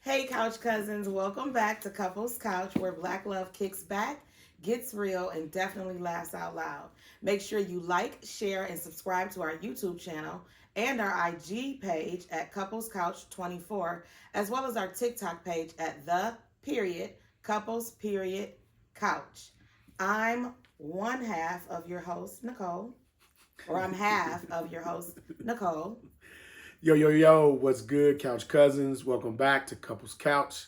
Hey, Couch Cousins, welcome back to Couples Couch, where Black love kicks back, gets real, and definitely laughs out loud. Make sure you like, share, and subscribe to our YouTube channel and our IG page at Couples Couch 24, as well as our TikTok page at the period Couples period Couch. I'm one half of your host, Nicole, or I'm half of your host, Nicole. Yo, what's good, Couch Cousins? Welcome back to Couples Couch.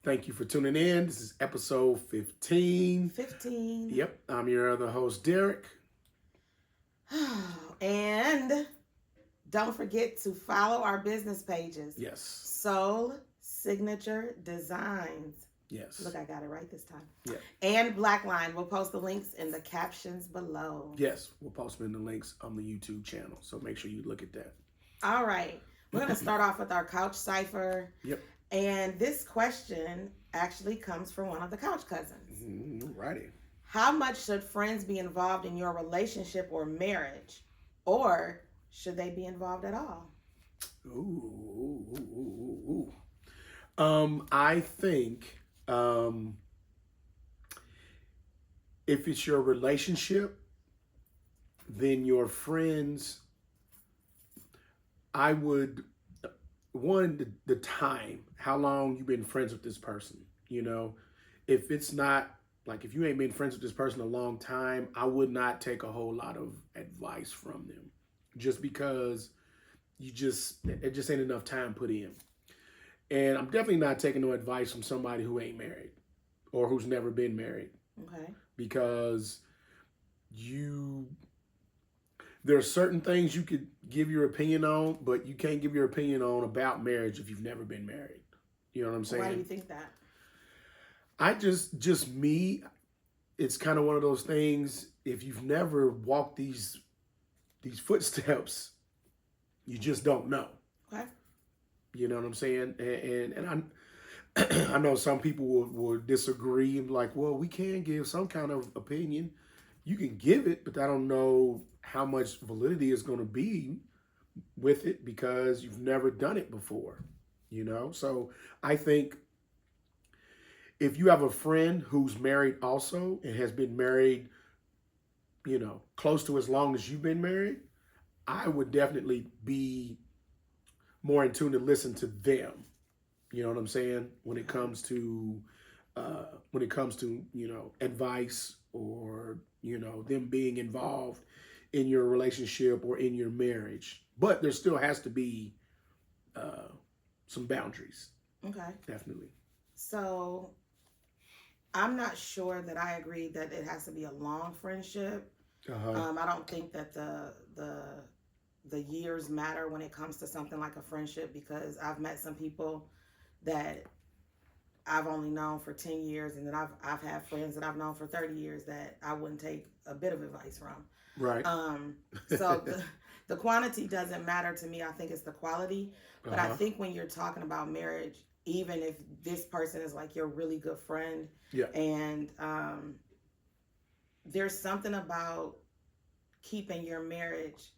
Thank you for tuning in. This is episode 15. 15. Yep, I'm your other host, Derek. And don't forget to follow our business pages. Yes. Soul Signature Designs. Yes. Look, I got it right this time. Yeah. And BlkLine. We'll post the links in the captions below. Yes, we'll post them in the links on the YouTube channel, so make sure you look at that. All right. We're going to start off with our couch cipher. Yep. And this question actually comes from one of the couch cousins. Righty. How much should friends be involved in your relationship or marriage? Or should they be involved at all? Ooh. I think if it's your relationship, then your friends, I would, the time, how long you've been friends with this person, if it's not, like if you ain't been friends with this person a long time, I would not take a whole lot of advice from them just because it just ain't enough time put in. And I'm definitely not taking no advice from somebody who ain't married or who's never been married. Okay. Because there are certain things you could give your opinion on, but you can't give your opinion on about marriage if you've never been married. You know what I'm saying? Why do you think that? I just me, it's kind of one of those things, if you've never walked these footsteps, you just don't know. Okay. You know what I'm saying? And I know some people will disagree and be like, well, we can give some kind of opinion. You can give it, but I don't know how much validity is going to be with it because you've never done it before, So I think if you have a friend who's married also and has been married, close to as long as you've been married, I would definitely be more in tune to listen to them. You know what I'm saying? When it comes to advice or, them being involved in your relationship or in your marriage. But there still has to be some boundaries. Okay. Definitely. So I'm not sure that I agree that it has to be a long friendship. I don't think that the years matter when it comes to something like a friendship, because I've met some people that I've only known for 10 years, and then I've had friends that I've known for 30 years that I wouldn't take a bit of advice from. Right. So the quantity doesn't matter to me. I think it's the quality. But I think when you're talking about marriage, even if this person is like your really good friend, yeah, and there's something about keeping your marriage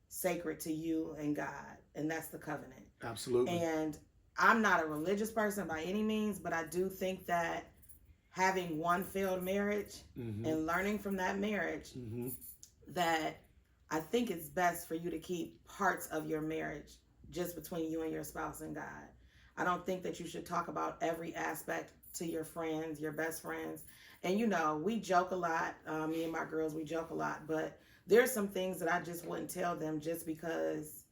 sacred to you and God, and that's the covenant. Absolutely. And I'm not a religious person by any means, but I do think that having one failed marriage and learning from that marriage, that I think it's best for you to keep parts of your marriage just between you and your spouse and God. I don't think that you should talk about every aspect to your friends, your best friends. And we joke a lot. Me and my girls, we joke a lot, but there's some things that I just wouldn't tell them just because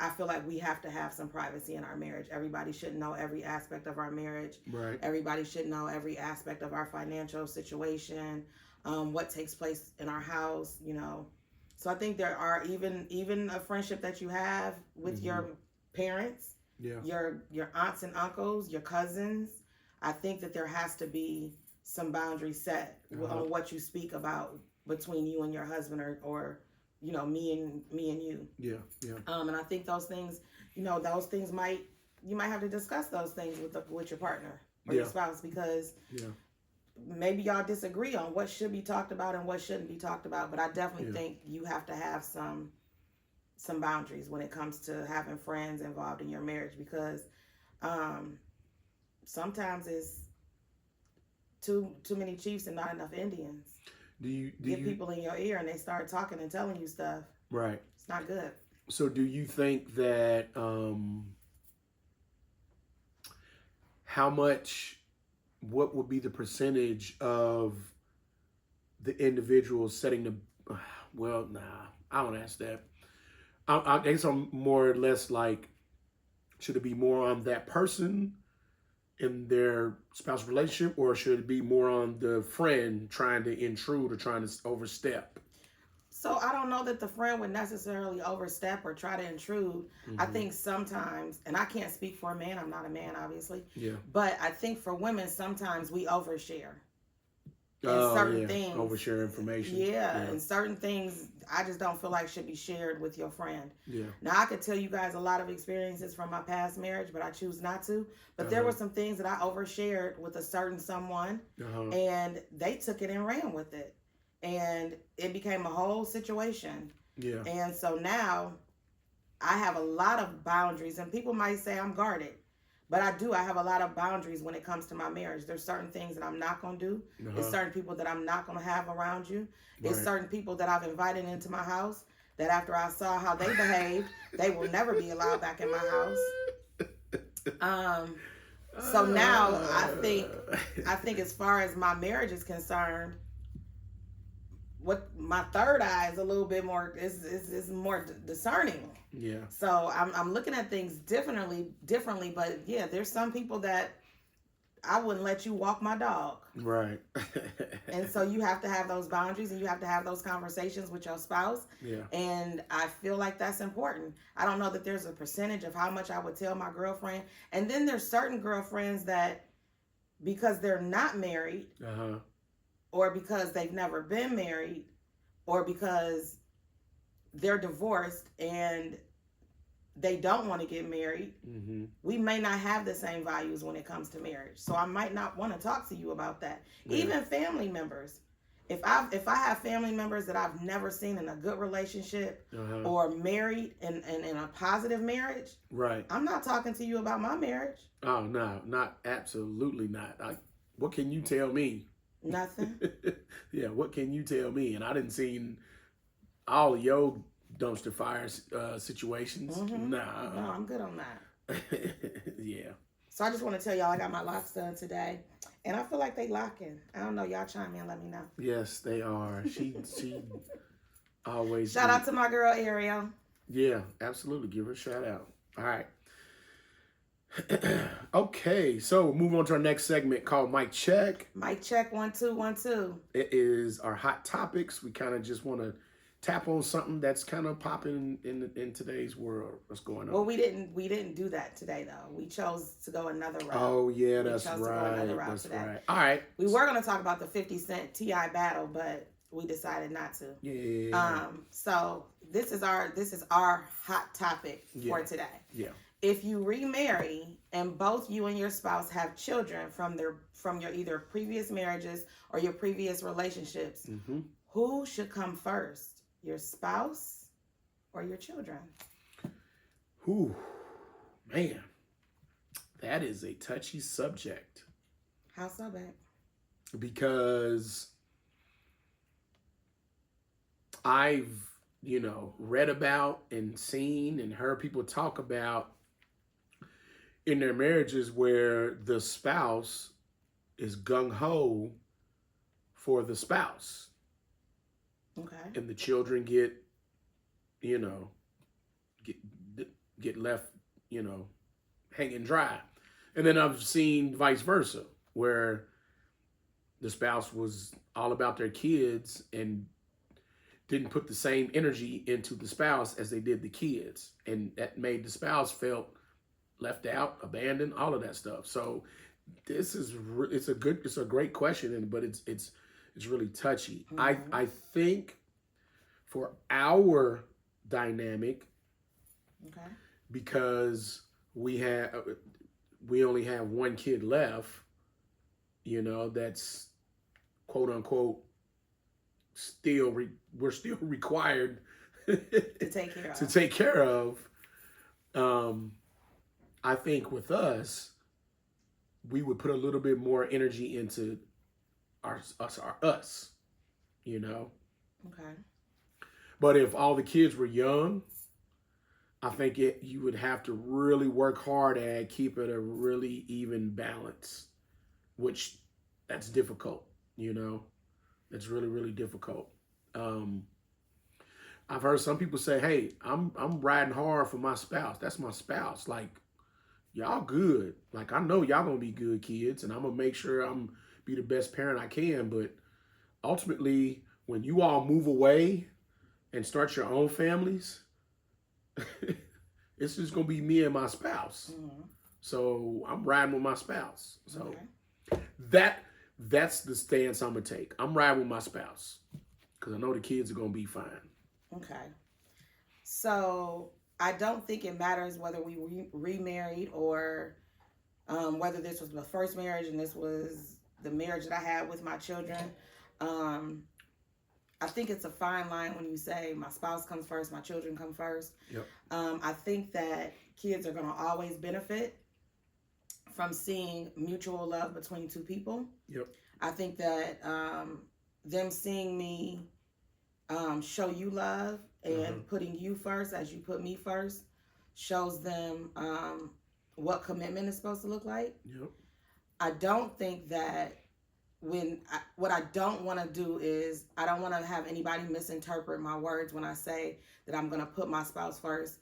I feel like we have to have some privacy in our marriage. Everybody should know every aspect of our marriage. Right. Everybody should know every aspect of our financial situation, what takes place in our house, So I think there are even a friendship that you have with your parents, your aunts and uncles, your cousins. I think that there has to be some boundaries set on what you speak about between you and your husband or me and you. Yeah. And I think those things, you might have to discuss those things with your partner or your spouse, because maybe y'all disagree on what should be talked about and what shouldn't be talked about. But I definitely think you have to have some boundaries when it comes to having friends involved in your marriage, because Sometimes it's too many chiefs and not enough Indians. Get people in your ear and they start talking and telling you stuff. Right. It's not good. So do you think that what would be the percentage of the individual setting the, well, nah, I don't ask that. I guess I'm more or less like, should it be more on that person in their spouse relationship, or should it be more on the friend trying to intrude or trying to overstep? So I don't know that the friend would necessarily overstep or try to intrude. I think sometimes, and I can't speak for a man, I'm not a man, obviously. Yeah. But I think for women, sometimes we overshare. And certain things. Overshare information. Yeah, and certain things I just don't feel like should be shared with your friend. Yeah. Now I could tell you guys a lot of experiences from my past marriage, but I choose not to. But there were some things that I overshared with a certain someone, and they took it and ran with it. And it became a whole situation. Yeah. And so now I have a lot of boundaries, and people might say I'm guarded, but I have a lot of boundaries when it comes to my marriage. There's certain things that I'm not going to do. There's certain people that I'm not going to have around you. There's certain people that I've invited into my house that after I saw how they behaved, they will never be allowed back in my house. So now I think as far as my marriage is concerned, what my third eye is a little bit more is more discerning. Yeah. So I'm looking at things differently, but yeah, there's some people that I wouldn't let you walk my dog. Right. And so you have to have those boundaries and you have to have those conversations with your spouse. Yeah. And I feel like that's important. I don't know that there's a percentage of how much I would tell my girlfriend. And then there's certain girlfriends that, because they're not married, or because they've never been married, or because they're divorced and they don't want to get married, we may not have the same values when it comes to marriage. So I might not want to talk to you about that. Even family members. If I have family members that I've never seen in a good relationship or married in a positive marriage, right, I'm not talking to you about my marriage. Oh no, absolutely not. What can you tell me? Nothing. Yeah, what can you tell me? And I didn't see all of your dumpster fire situations. Nah. No, I'm good on that. Yeah. So I just want to tell y'all I got my locks done today. And I feel like they locking. I don't know. Y'all chime in, let me know. Yes, they are. She always. Shout out to my girl Ariel. Yeah, absolutely. Give her a shout out. All right. Okay, so move on to our next segment called Mic Check. Mic Check 1 2 1 2. It is our hot topics. We kind of just want to tap on something that's kind of popping in today's world. What's going on? Well, we didn't do that today though. We chose to go another route. Oh yeah, that's right. That's right. All right. We were going to talk about the 50 Cent T.I. battle, but we decided not to. Yeah. So this is our hot topic for today. Yeah. If you remarry and both you and your spouse have children from your either previous marriages or your previous relationships, who should come first? Your spouse or your children? Ooh, man, that is a touchy subject. How so, babe? Because I've, read about and seen and heard people talk about in their marriages where the spouse is gung-ho for the spouse. Okay. And the children get left, hanging dry. And then I've seen vice versa, where the spouse was all about their kids and didn't put the same energy into the spouse as they did the kids. And that made the spouse felt left out, abandoned, all of that stuff. So this is it's a great question, but it's really touchy. I think for our dynamic, because we only have one kid left, that's quote unquote we're still required to take care of. I I think with us, we would put a little bit more energy into us, you know. Okay. But if all the kids were young, I think you would have to really work hard at keeping a really even balance, which that's difficult, you know. It's really, really difficult. I've heard some people say, "Hey, I'm riding hard for my spouse. That's my spouse. Like, y'all good. Like, I know y'all gonna be good kids, and I'm gonna make sure I'm be the best parent I can. But ultimately, when you all move away and start your own families, it's just gonna be me and my spouse. Mm-hmm. So I'm riding with my spouse. So Okay. that's the stance I'm gonna take. I'm riding with my spouse because I know the kids are gonna be fine. Okay. So I don't think it matters whether we remarried or whether this was my first marriage and this was the marriage that I had with my children. I think it's a fine line when you say my spouse comes first, my children come first. Yep. I think that kids are going to always benefit from seeing mutual love between two people. Yep. I think that them seeing me show you love and putting you first as you put me first shows them what commitment is supposed to look like. Yep. I don't think that what I don't want to do is I don't want to have anybody misinterpret my words when I say that I'm going to put my spouse first,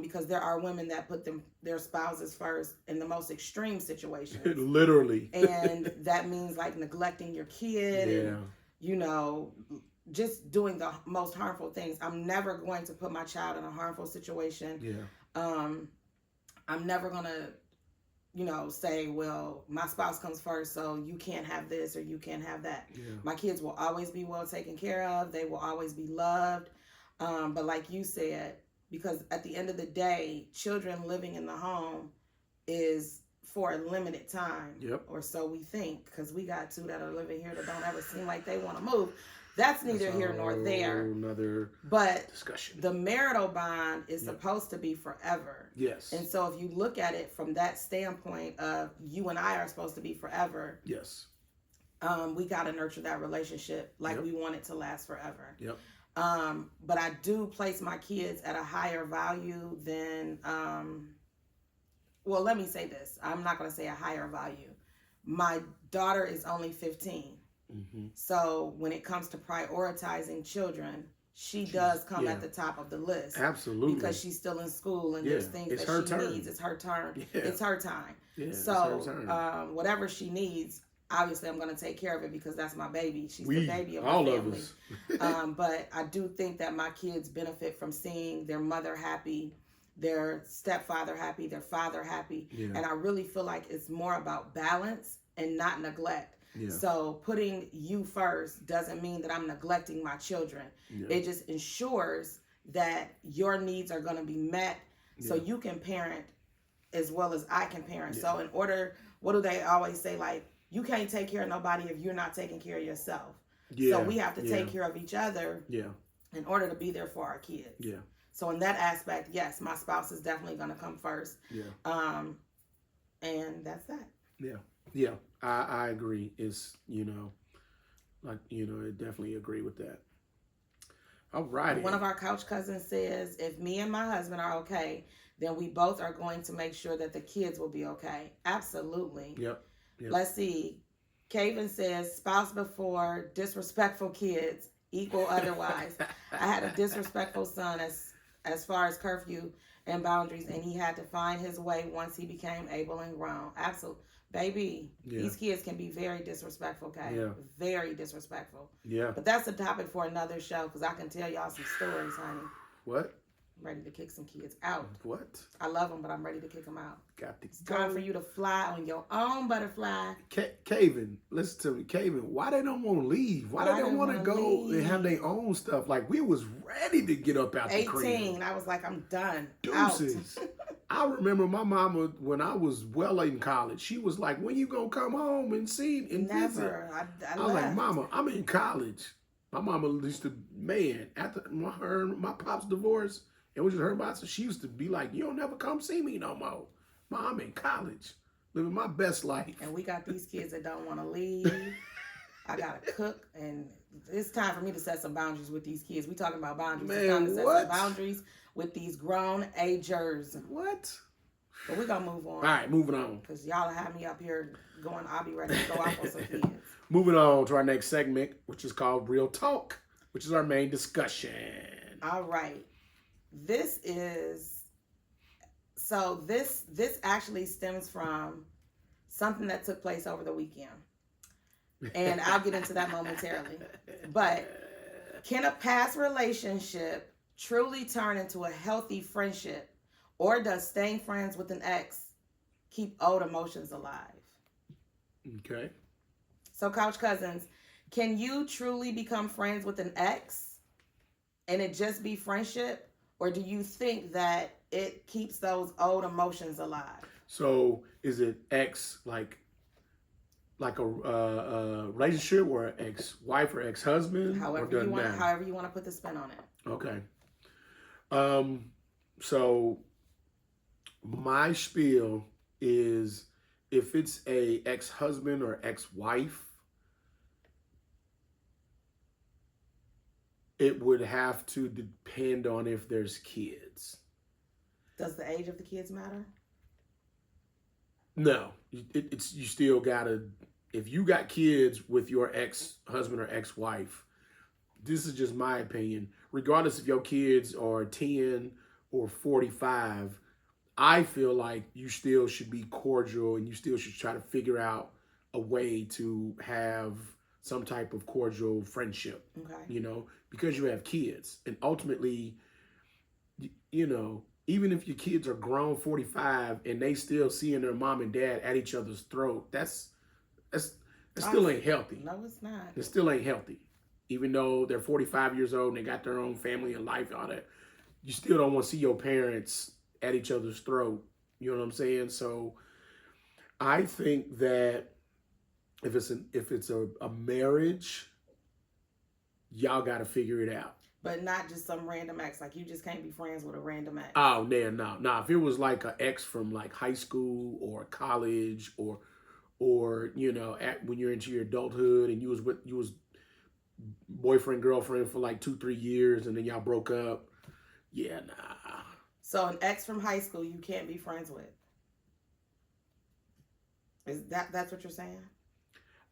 because there are women that put their spouses first in the most extreme situations. Literally. And that means like neglecting your kid and, you know, just doing the most harmful things. I'm never going to put my child in a harmful situation. Yeah. I'm never going to, you know, say, well, my spouse comes first, so you can't have this or you can't have that. Yeah. My kids will always be well taken care of. They will always be loved. But like you said, because at the end of the day, children living in the home is for a limited time. Yep. Or so we think, because we got two that are living here that don't ever seem like they want to move. That's neither here nor there. Another but discussion. The marital bond is supposed to be forever. Yes. And so if you look at it from that standpoint of you and I are supposed to be forever. Yes. We got to nurture that relationship like we want it to last forever. Yep. But I do place my kids at a higher value than, well, let me say this. I'm not going to say a higher value. My daughter is only 15. Mm-hmm. So when it comes to prioritizing children, she does come at the top of the list. Absolutely. Because she's still in school and there's things that she needs. It's her turn. Yeah. It's her time. Yeah, so it's her turn. Whatever she needs, obviously I'm going to take care of it because that's my baby. She's the baby of my family. Of us. But I do think that my kids benefit from seeing their mother happy, their stepfather happy, their father happy. Yeah. And I really feel like it's more about balance and not neglect. Yeah. So putting you first doesn't mean that I'm neglecting my children. Yeah. It just ensures that your needs are going to be met so you can parent as well as I can parent. Yeah. So in order, what do they always say? Like, you can't take care of nobody if you're not taking care of yourself. Yeah. So we have to take care of each other in order to be there for our kids. Yeah. So in that aspect, yes, my spouse is definitely going to come first. Yeah. And that's that. Yeah. Yeah. I agree. It's, you know, like, you know, I definitely agree with that. All righty. One of our couch cousins says, if me and my husband are okay, then we both are going to make sure that the kids will be okay. Absolutely. Yep. Let's see. Kaven says, spouse before, disrespectful kids equal otherwise. I had a disrespectful son as far as curfew and boundaries, and he had to find his way once he became able and grown. Absolutely. Baby, these kids can be very disrespectful, okay? Yeah. Very disrespectful. Yeah. But that's a topic for another show, because I can tell y'all some stories, honey. What? I'm ready to kick some kids out. What? I love them, but I'm ready to kick them out. Got to It's time for you to fly on your own butterfly. Kaven, listen to me. Kaven, why they don't want to leave? Why they don't want to go and have their own stuff? Like, we was ready to get up out the crib. 18, I was like, I'm done. Deuces. I remember my mama, when I was well in college, she was like, when you gonna come home and see and visit? Never. I was like, Mama, I'm in college. My mama used to, man, after my pop's divorce, it was just her boss. She used to be like, you don't never come see me no more. Mom, I'm in college, living my best life. And we got these kids that don't want to leave. I gotta cook, and it's time for me to set some boundaries with these kids. We talking about boundaries. Man, it's time to set what? some boundaries with these grown agers. What? But we're gonna move on. All right, moving on. Because y'all have me up here going, I'll be ready to go out on some kids. Moving on to our next segment, which is called Real Talk, which is our main discussion. All right. This actually stems from something that took place over the weekend. And I'll get into that momentarily. But can a past relationship truly turn into a healthy friendship? Or does staying friends with an ex keep old emotions alive? Okay. So, Couch Cousins, can you truly become friends with an ex and it just be friendship? Or do you think that it keeps those old emotions alive? So, is it ex like a relationship, or ex-wife or ex-husband? However you want to put the spin on it. Okay. So my spiel is, if it's a ex-husband or ex-wife, it would have to depend on if there's kids. Does the age of the kids matter? No, it's you still gotta. If you got kids with your ex-husband or ex-wife, this is just my opinion. Regardless if your kids are 10 or 45, I feel like you still should be cordial, and you still should try to figure out a way to have some type of cordial friendship. Okay. You know, because you have kids, and ultimately, you know, even if your kids are grown 45 and they still seeing their mom and dad at each other's throat, that still ain't healthy. No, it's not. It still ain't healthy. Even though they're 45 years old and they got their own family and life and all that, you still don't want to see your parents at each other's throat. You know what I'm saying? So I think that if it's a marriage, y'all got to figure it out. But not just some random ex. Like, you just can't be friends with a random ex. Oh, no. If it was like an ex from like high school or college, or you know, when you're into your adulthood and you was boyfriend, girlfriend for like 2-3 years and then y'all broke up. Yeah, nah. So an ex from high school you can't be friends with. That's what you're saying?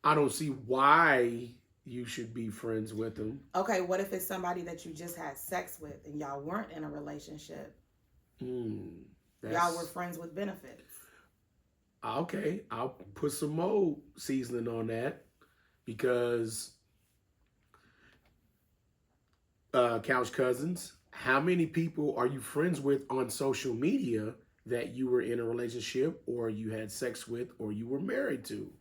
I don't see why you should be friends with them. Okay, what if it's somebody that you just had sex with and y'all weren't in a relationship? Y'all were friends with benefits. Okay, I'll put some more seasoning on that, because Couch Cousins, how many people are you friends with on social media that you were in a relationship, or you had sex with, or you were married to?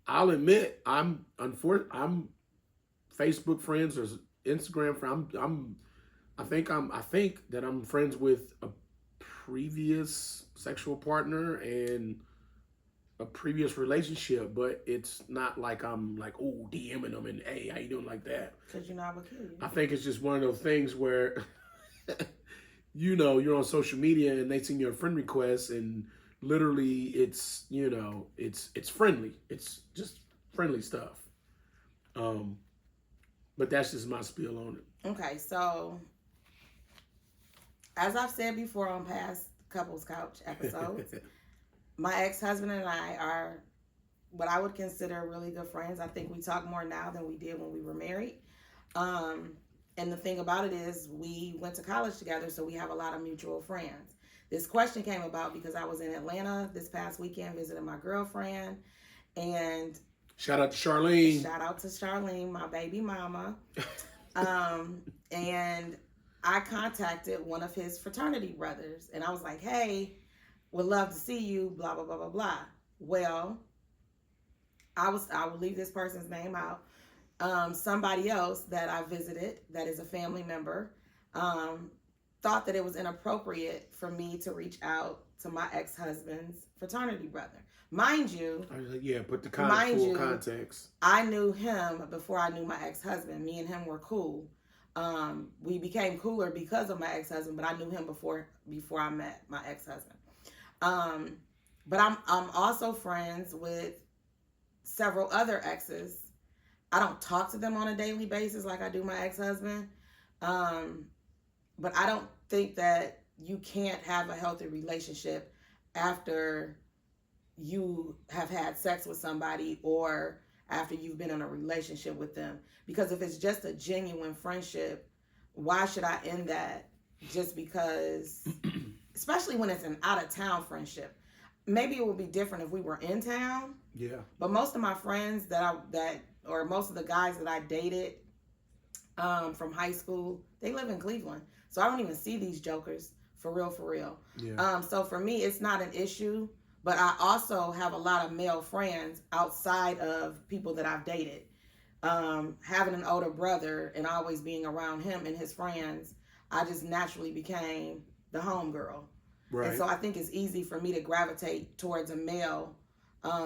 I'll admit, I'm Facebook friends or Instagram friends. I think that I'm friends with a previous sexual partner and a previous relationship, but it's not like I'm like, oh, DMing them and, hey, how you doing, like that. Because you know I would kill you. I think it's just one of those things where, you know, you're on social media and they send you a friend request, and literally it's, you know, it's friendly. It's just friendly stuff. But that's just my spiel on it. Okay, so as I've said before on past Couples Couch episodes, my ex-husband and I are what I would consider really good friends. I think we talk more now than we did when we were married. And the thing about it is, we went to college together, so we have a lot of mutual friends. This question came about because I was in Atlanta this past weekend visiting my girlfriend, and shout out to Charlene. Shout out to Charlene, my baby mama. And I contacted one of his fraternity brothers, and I was like, hey, would love to see you, blah, blah, blah, blah, blah. Well, I will leave this person's name out. Somebody else that I visited that is a family member thought that it was inappropriate for me to reach out to my ex-husband's fraternity brother. Mind you, put the full context. I knew him before I knew my ex-husband. Me and him were cool. We became cooler because of my ex-husband, but I knew him before I met my ex-husband. But I'm also friends with several other exes. I don't talk to them on a daily basis like I do my ex-husband. Um, but I don't think that you can't have a healthy relationship after you have had sex with somebody or after you've been in a relationship with them. Because if it's just a genuine friendship, why should I end that just because, especially when it's an out of town friendship? Maybe it would be different if we were in town. Yeah. But most of my friends or most of the guys that I dated from high school, they live in Cleveland. So I don't even see these jokers for real, for real. Yeah. So for me, it's not an issue. But I also have a lot of male friends outside of people that I've dated. Having an older brother and always being around him and his friends, I just naturally became the homegirl. Right. And so I think it's easy for me to gravitate towards a male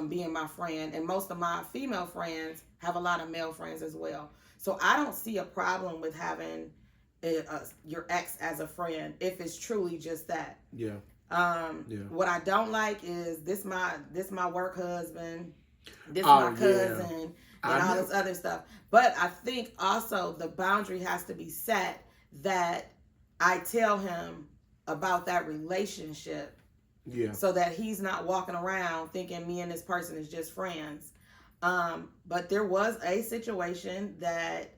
being my friend. And most of my female friends have a lot of male friends as well. So I don't see a problem with having your ex as a friend if it's truly just that. Yeah. What I don't like is this my work husband, this my cousin, and all this other stuff. But I think also the boundary has to be set that I tell him about that relationship. Yeah. So that he's not walking around thinking me and this person is just friends. But there was a situation that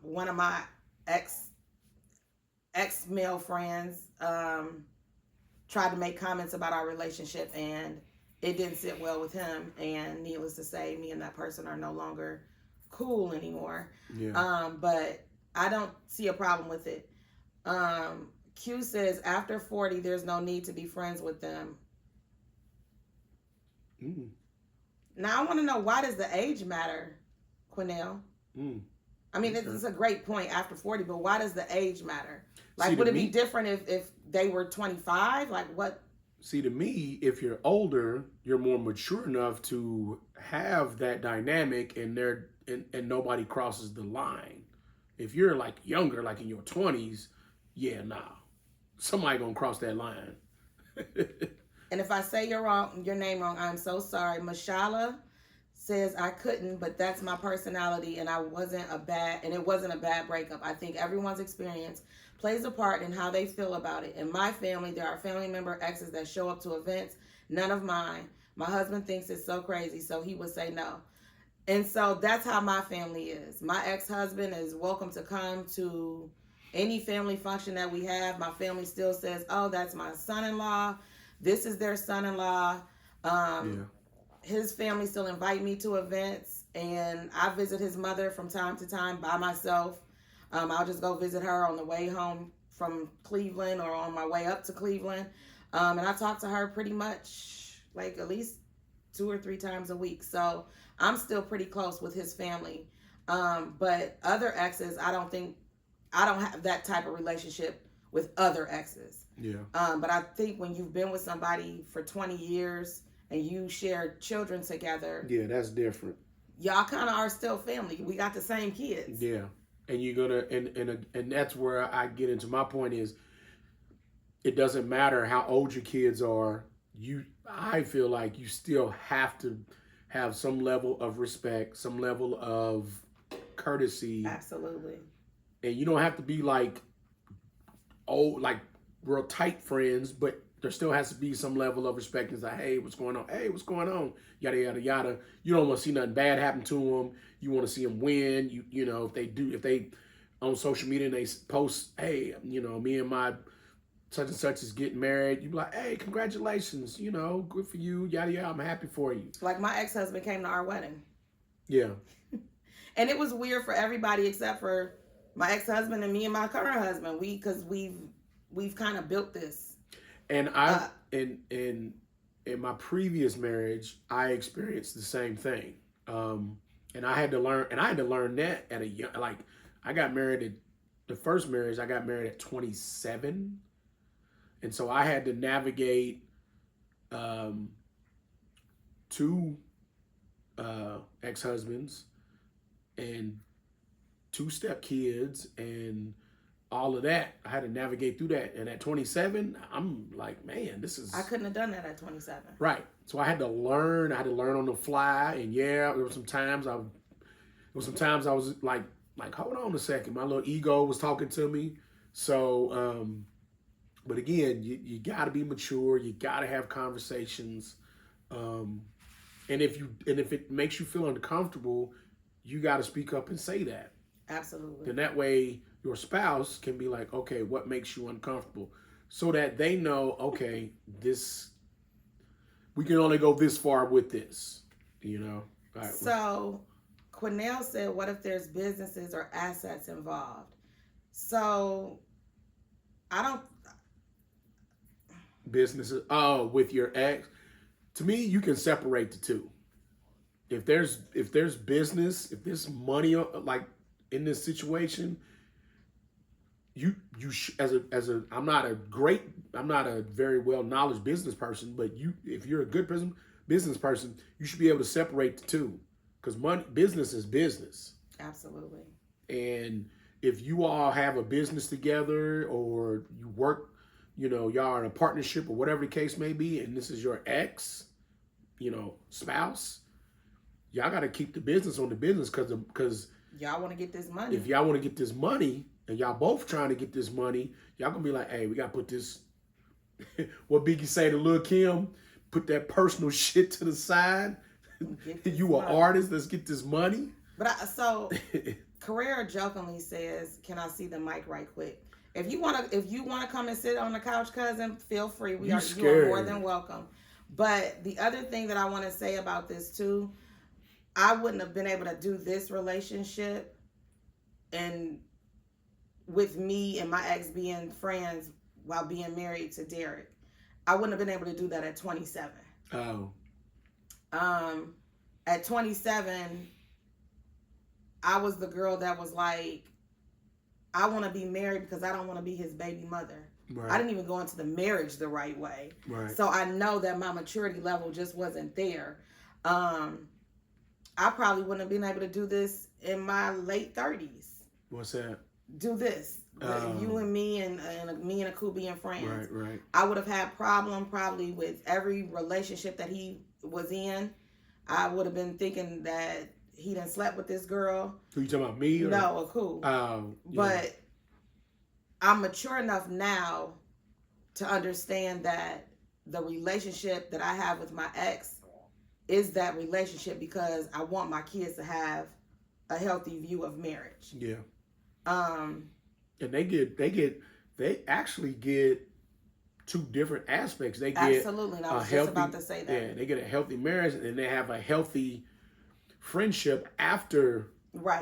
one of my ex male friends tried to make comments about our relationship, and it didn't sit well with him. And needless to say, me and that person are no longer cool anymore. Yeah. But I don't see a problem with it. Q says, after 40, there's no need to be friends with them. Mm. Now, I want to know, why does the age matter, Quinnell? Mm. I mean, it's a great point after 40, but why does the age matter? Like, See, would it be different if they were 25? Like, what? See, to me, if you're older, you're more mature enough to have that dynamic and nobody crosses the line. If you're like younger, like in your 20s, yeah, nah. Somebody gonna cross that line. And if I say your name wrong, I'm so sorry. Mashala says I couldn't, but that's my personality, and it wasn't a bad breakup. I think everyone's experience plays a part in how they feel about it. In my family, there are family member exes that show up to events, none of mine. My husband thinks it's so crazy, so he would say no. And so that's how my family is. My ex-husband is welcome to come to any family function that we have. My family still says, oh, that's my son-in-law. This is their son-in-law. His family still invite me to events, and I visit his mother from time to time by myself. I'll just go visit her on the way home from Cleveland or on my way up to Cleveland. And I talk to her pretty much like at least 2 or 3 times a week. So I'm still pretty close with his family. But other exes, I don't have that type of relationship with other exes. Yeah. But I think when you've been with somebody for 20 years and you share children together. Yeah, that's different. Y'all kind of are still family. We got the same kids. Yeah. And you're gonna and that's where I get into my point is it doesn't matter how old your kids are. I feel like you still have to have some level of respect, some level of courtesy. Absolutely. And you don't have to be like real tight friends, but there still has to be some level of respect. It's like, hey, what's going on? Hey, what's going on? Yada, yada, yada. You don't want to see nothing bad happen to them. You want to see them win. You know, if they on social media and they post, hey, you know, me and my such and such is getting married. You be like, hey, congratulations. You know, good for you. Yada, yada. I'm happy for you. Like my ex-husband came to our wedding. Yeah. And it was weird for everybody except for my ex-husband and me and my current husband. Because we've kind of built this. And in my previous marriage, I experienced the same thing. And I had to learn that at a young, like I got married at the first marriage, I got married at 27. And so I had to navigate 2 ex-husbands and 2 step kids and all of that. I had to navigate through that. And at 27, I'm like, man, this is... I couldn't have done that at 27. Right. So I had to learn. I had to learn on the fly. And yeah, there were some times I was like, hold on a second. My little ego was talking to me. So, but again, you got to be mature. You got to have conversations. And if it makes you feel uncomfortable, you got to speak up and say that. Absolutely. And that way your spouse can be like, okay, what makes you uncomfortable? So that they know, okay, we can only go this far with this, you know? All right. So Quinnell said, what if there's businesses or assets involved? So businesses, with your ex, to me, you can separate the two. If there's business, if there's money, like in this situation, I'm not a very well knowledge business person, but if you're a good business person, you should be able to separate the two, because business is business. Absolutely. And if you all have a business together, or you work, y'all are in a partnership or whatever the case may be, and this is your ex, spouse, y'all got to keep the business on the business, because y'all want to get this money. If y'all want to get this money, and y'all both trying to get this money, y'all gonna be like, hey, we got to put this, what Biggie say to Lil' Kim, put that personal shit to the side. You an artist, let's get this money. But Carrera jokingly says, can I see the mic right quick? If you want to come and sit on the couch, cousin, feel free. You are more than welcome. But the other thing that I want to say about this too, I wouldn't have been able to do this relationship and with me and my ex being friends while being married to Derek. I wouldn't have been able to do that at 27. Oh. At 27, I was the girl that was like, I want to be married because I don't want to be his baby mother. Right. I didn't even go into the marriage the right way. Right. So I know that my maturity level just wasn't there. I probably wouldn't have been able to do this in my late 30s. What's that? Do this. You and me and me and Aku being friends. Right. I would have had problem probably with every relationship that he was in. I would have been thinking that he done slept with this girl. Who you talking about, me? Or? No, Aku. Yeah. But I'm mature enough now to understand that the relationship that I have with my ex is that relationship because I want my kids to have a healthy view of marriage. Yeah. And they actually get two different aspects. They get absolutely. And I was just about to say that. Yeah, they get a healthy marriage and they have a healthy friendship after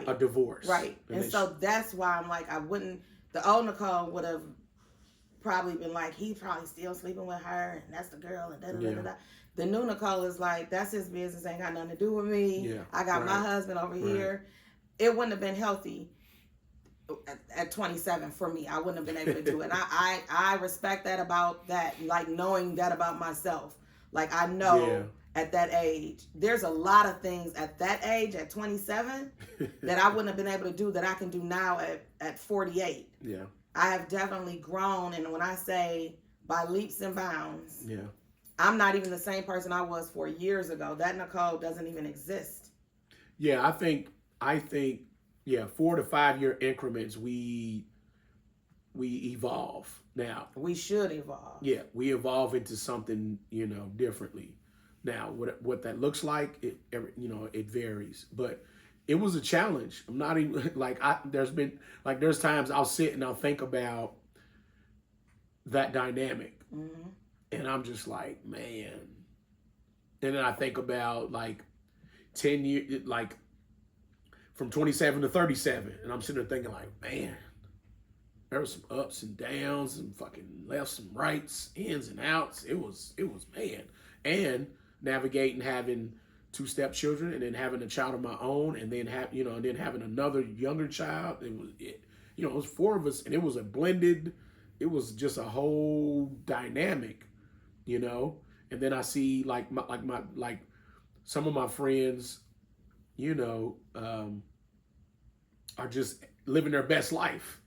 a divorce. Right. And so that's why I'm like, the old Nicole would have probably been like, he's probably still sleeping with her and that's the girl and da-da-da-da-da. The new Nicole is like, that's his business, ain't got nothing to do with me. Yeah, I got my husband over here. It wouldn't have been healthy at 27 for me. I wouldn't have been able to do it. And I respect that about that, like knowing that about myself. Like I know at that age, there's a lot of things at that age, at 27, that I wouldn't have been able to do that I can do now at 48. Yeah. I have definitely grown. And when I say by leaps and bounds, yeah, I'm not even the same person I was 4 years ago. That Nicole doesn't even exist. Yeah, I think 4 to 5 year increments we evolve. Now we should evolve. Yeah, we evolve into something differently. Now what that looks like, it varies, but it was a challenge. I'm not even there's times I'll sit and I'll think about that dynamic, and I'm just like, man. And then I think about 10 years, from 27 to 37, and I'm sitting there thinking like, man, there were some ups and downs and fucking lefts and rights, ins and outs. It was man. And navigating having 2 stepchildren and then having a child of my own and then having another younger child. It was 4 of us and it was a blended, it was just a whole dynamic, And then I see some of my friends, are just living their best life.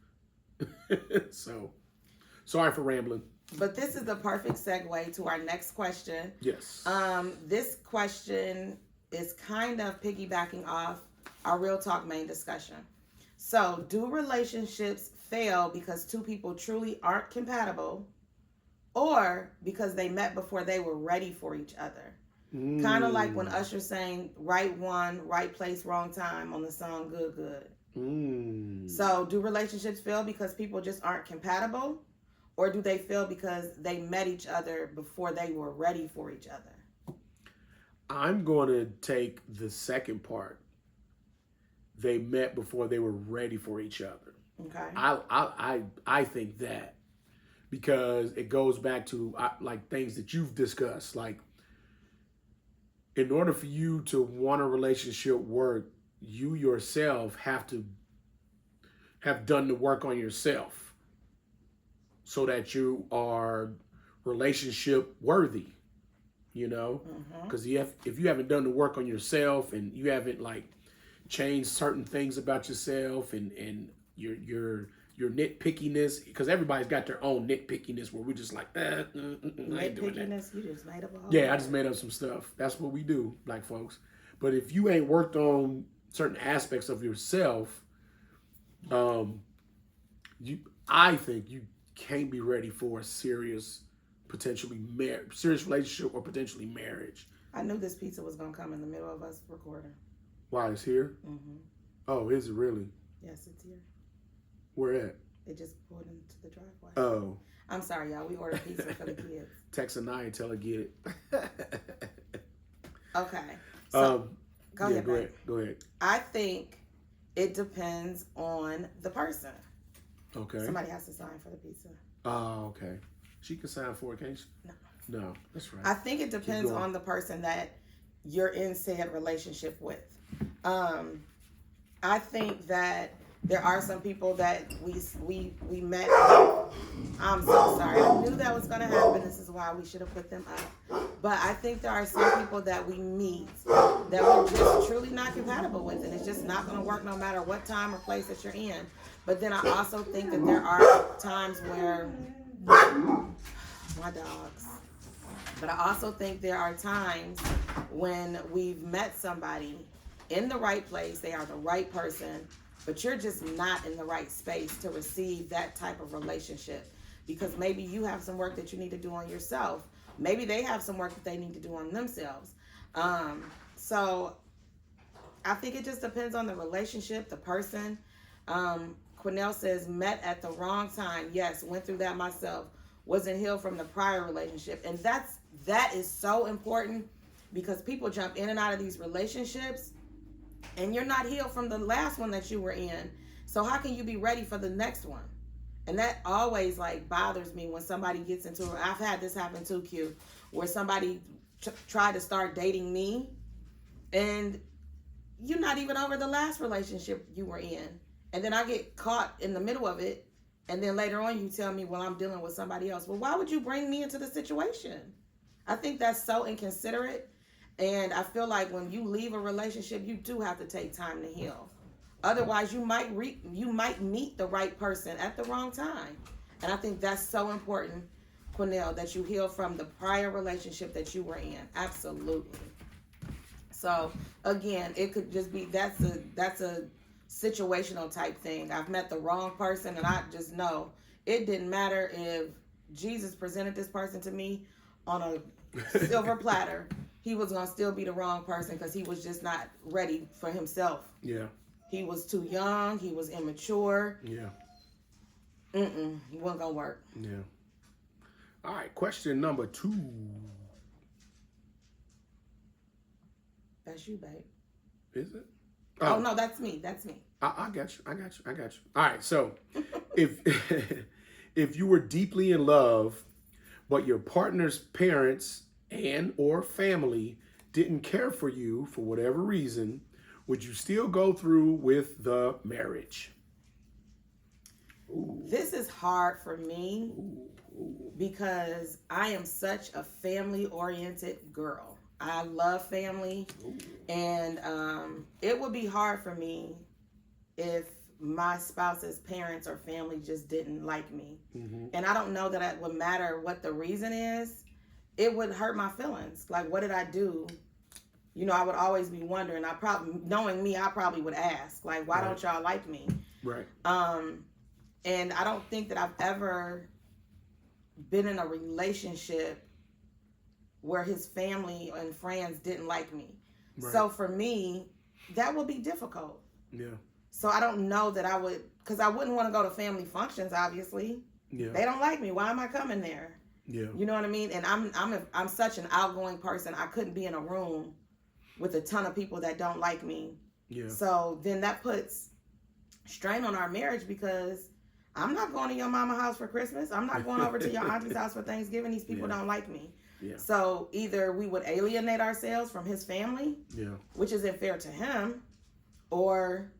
So, sorry for rambling. But this is the perfect segue to our next question. Yes. This question is kind of piggybacking off our Real Talk main discussion. So, do relationships fail because two people truly aren't compatible, or because they met before they were ready for each other? Kind of like when Usher sang "Right One, Right Place, Wrong Time" on the song "Good Good." So, do relationships fail because people just aren't compatible? Or do they fail because they met each other before they were ready for each other? I'm going to take the second part. They met before they were ready for each other. Okay. I think that, because it goes back to like things that you've discussed. Like, in order for you to want a relationship work, you yourself have to have done the work on yourself, so that you are relationship worthy, you know? Because if you haven't done the work on yourself, and you haven't like changed certain things about yourself, and your nitpickiness, because everybody's got their own nitpickiness where we're just like, I ain't doing that. You just made up a whole Yeah, I just made up some stuff. That's what we do, black folks. But if you ain't worked on certain aspects of yourself, I think you can't be ready for a serious relationship, or potentially marriage. I knew this pizza was going to come in the middle of us recording. Why, it's here? Mm-hmm. Oh, is it really? Yes, it's here. Where at? It just pulled into the driveway. Oh. I'm sorry, y'all. We ordered pizza for the kids. Text Anaya and tell her get it. Okay. So, go ahead. Go ahead. I think it depends on the person. Okay. Somebody has to sign for the pizza. Oh, okay. She can sign for it, can't she? No, that's right. I think it depends on the person that you're in said relationship with. I think that there are some people that we met. I'm so sorry. I knew that was going to happen. This is why we should have put them up. But I think there are some people that we meet that we're just truly not compatible with, and it's just not going to work no matter what time or place that you're in. But then I also think that there are times where my dogs. But I also think there are times when we've met somebody in the right place, they are the right person, but you're just not in the right space to receive that type of relationship, because maybe you have some work that you need to do on yourself. Maybe they have some work that they need to do on themselves. So I think it just depends on the relationship, the person. Quinnell says, met at the wrong time. Yes, went through that myself. Wasn't healed from the prior relationship. And that is so important, because people jump in and out of these relationships, and you're not healed from the last one that you were in. So how can you be ready for the next one? And that always like bothers me when somebody gets into it. I've had this happen too, Q, where somebody tried to start dating me, and you're not even over the last relationship you were in. And then I get caught in the middle of it. And then later on you tell me, well, I'm dealing with somebody else. Well, why would you bring me into the situation? I think that's so inconsiderate. And I feel like when you leave a relationship, you do have to take time to heal. Otherwise, you might meet the right person at the wrong time. And I think that's so important, Quinnell, that you heal from the prior relationship that you were in. Absolutely. So again, it could just be that's a situational type thing. I've met the wrong person, and I just know it didn't matter if Jesus presented this person to me on a silver platter. He was going to still be the wrong person, because he was just not ready for himself. Yeah. He was too young. He was immature. Yeah. It wasn't going to work. Yeah. All right. Question number 2. That's you, babe. Is it? Oh, no, that's me. I got you. All right. So if you were deeply in love, but your partner's parents and or family didn't care for you for whatever reason, would you still go through with the marriage? Ooh. This is hard for me because I am such a family-oriented girl. I love family. Ooh. And it would be hard for me if my spouse's parents or family just didn't like me. Mm-hmm. And I don't know that it would matter what the reason is. It would hurt my feelings. Like, what did I do? You know, I would always be wondering. Knowing me, I probably would ask, like, why don't y'all like me? Right. And I don't think that I've ever been in a relationship where his family and friends didn't like me. Right. So for me, that would be difficult. Yeah. So I don't know that I would, because I wouldn't want to go to family functions, obviously. Yeah. They don't like me. Why am I coming there? Yeah. You know what I mean? And I'm such an outgoing person. I couldn't be in a room with a ton of people that don't like me. Yeah. So then that puts strain on our marriage, because I'm not going to your mama's house for Christmas. I'm not going over to your auntie's house for Thanksgiving. These people don't like me. Yeah. So either we would alienate ourselves from his family, which isn't fair to him, or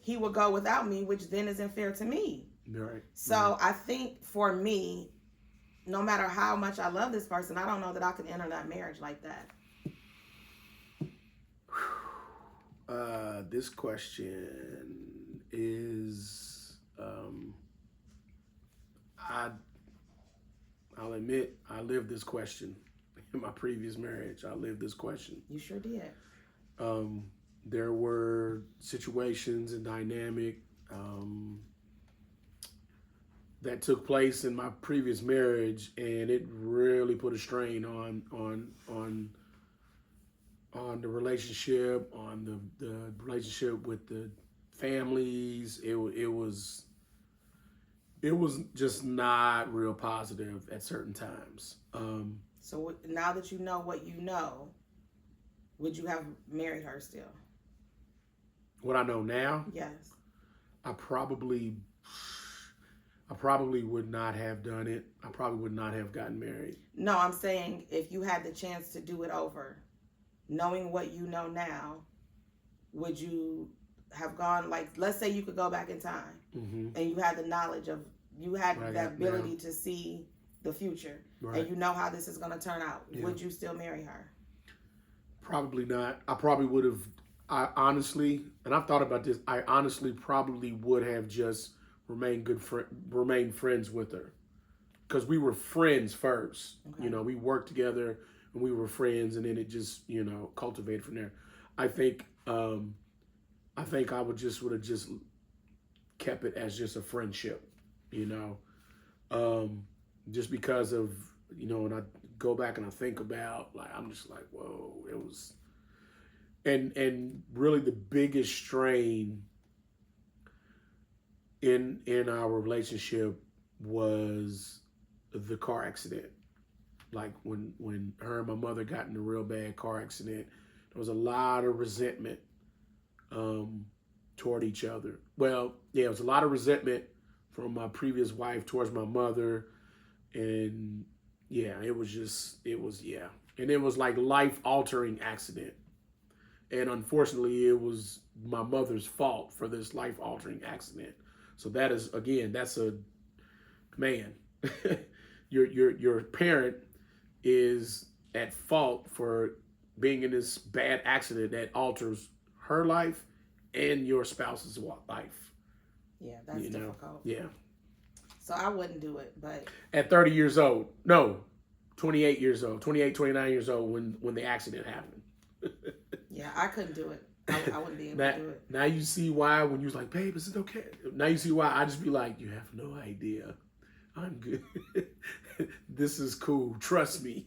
he would go without me, which then isn't fair to me. Right. So I think for me, no matter how much I love this person, I don't know that I could enter that marriage like that. This question is, I'll admit, I lived this question in my previous marriage. I lived this question. You sure did. There were situations and dynamic that took place in my previous marriage, and it really put a strain on the relationship, on the relationship with the families. It was just not real positive at certain times. So now that you know what you know, would you have married her still? What I know now? Yes. I probably would not have done it. I probably would not have gotten married. No, I'm saying if you had the chance to do it over, knowing what you know now, would you have gone, like, let's say you could go back in time, and you had the knowledge of, you had the ability to see the future, and you know how this is going to turn out. Yeah. Would you still marry her? Probably not. I probably would have, I honestly, and I've thought about this, I honestly probably would have just remained friends with her. Because we were friends first. Okay. You know, we worked together and we were friends, and then it just, you know, cultivated from there. I think I would have just kept it as just a friendship, you know. Just because of, you know, when I go back and I think about, like, I'm just like, whoa, it was, and really the biggest strain in our relationship was the car accident. Like when her and my mother got in a real bad car accident, there was a lot of resentment toward each other. Well, yeah, it was a lot of resentment from my previous wife towards my mother. And yeah, and it was like life-altering accident. And unfortunately, it was my mother's fault for this life-altering accident. So that is, again, that's a, man, your parent is at fault for being in this bad accident that alters her life and your spouse's life. Yeah, that's difficult. Yeah. So I wouldn't do it, but... At 30 years old. No, 28 years old. 28, 29 years old when the accident happened. Yeah, I couldn't do it. I wouldn't be able to do it. Now you see why when you was like, babe, is it okay? Now you see why I just be like, you have no idea. I'm good. This is cool. Trust me.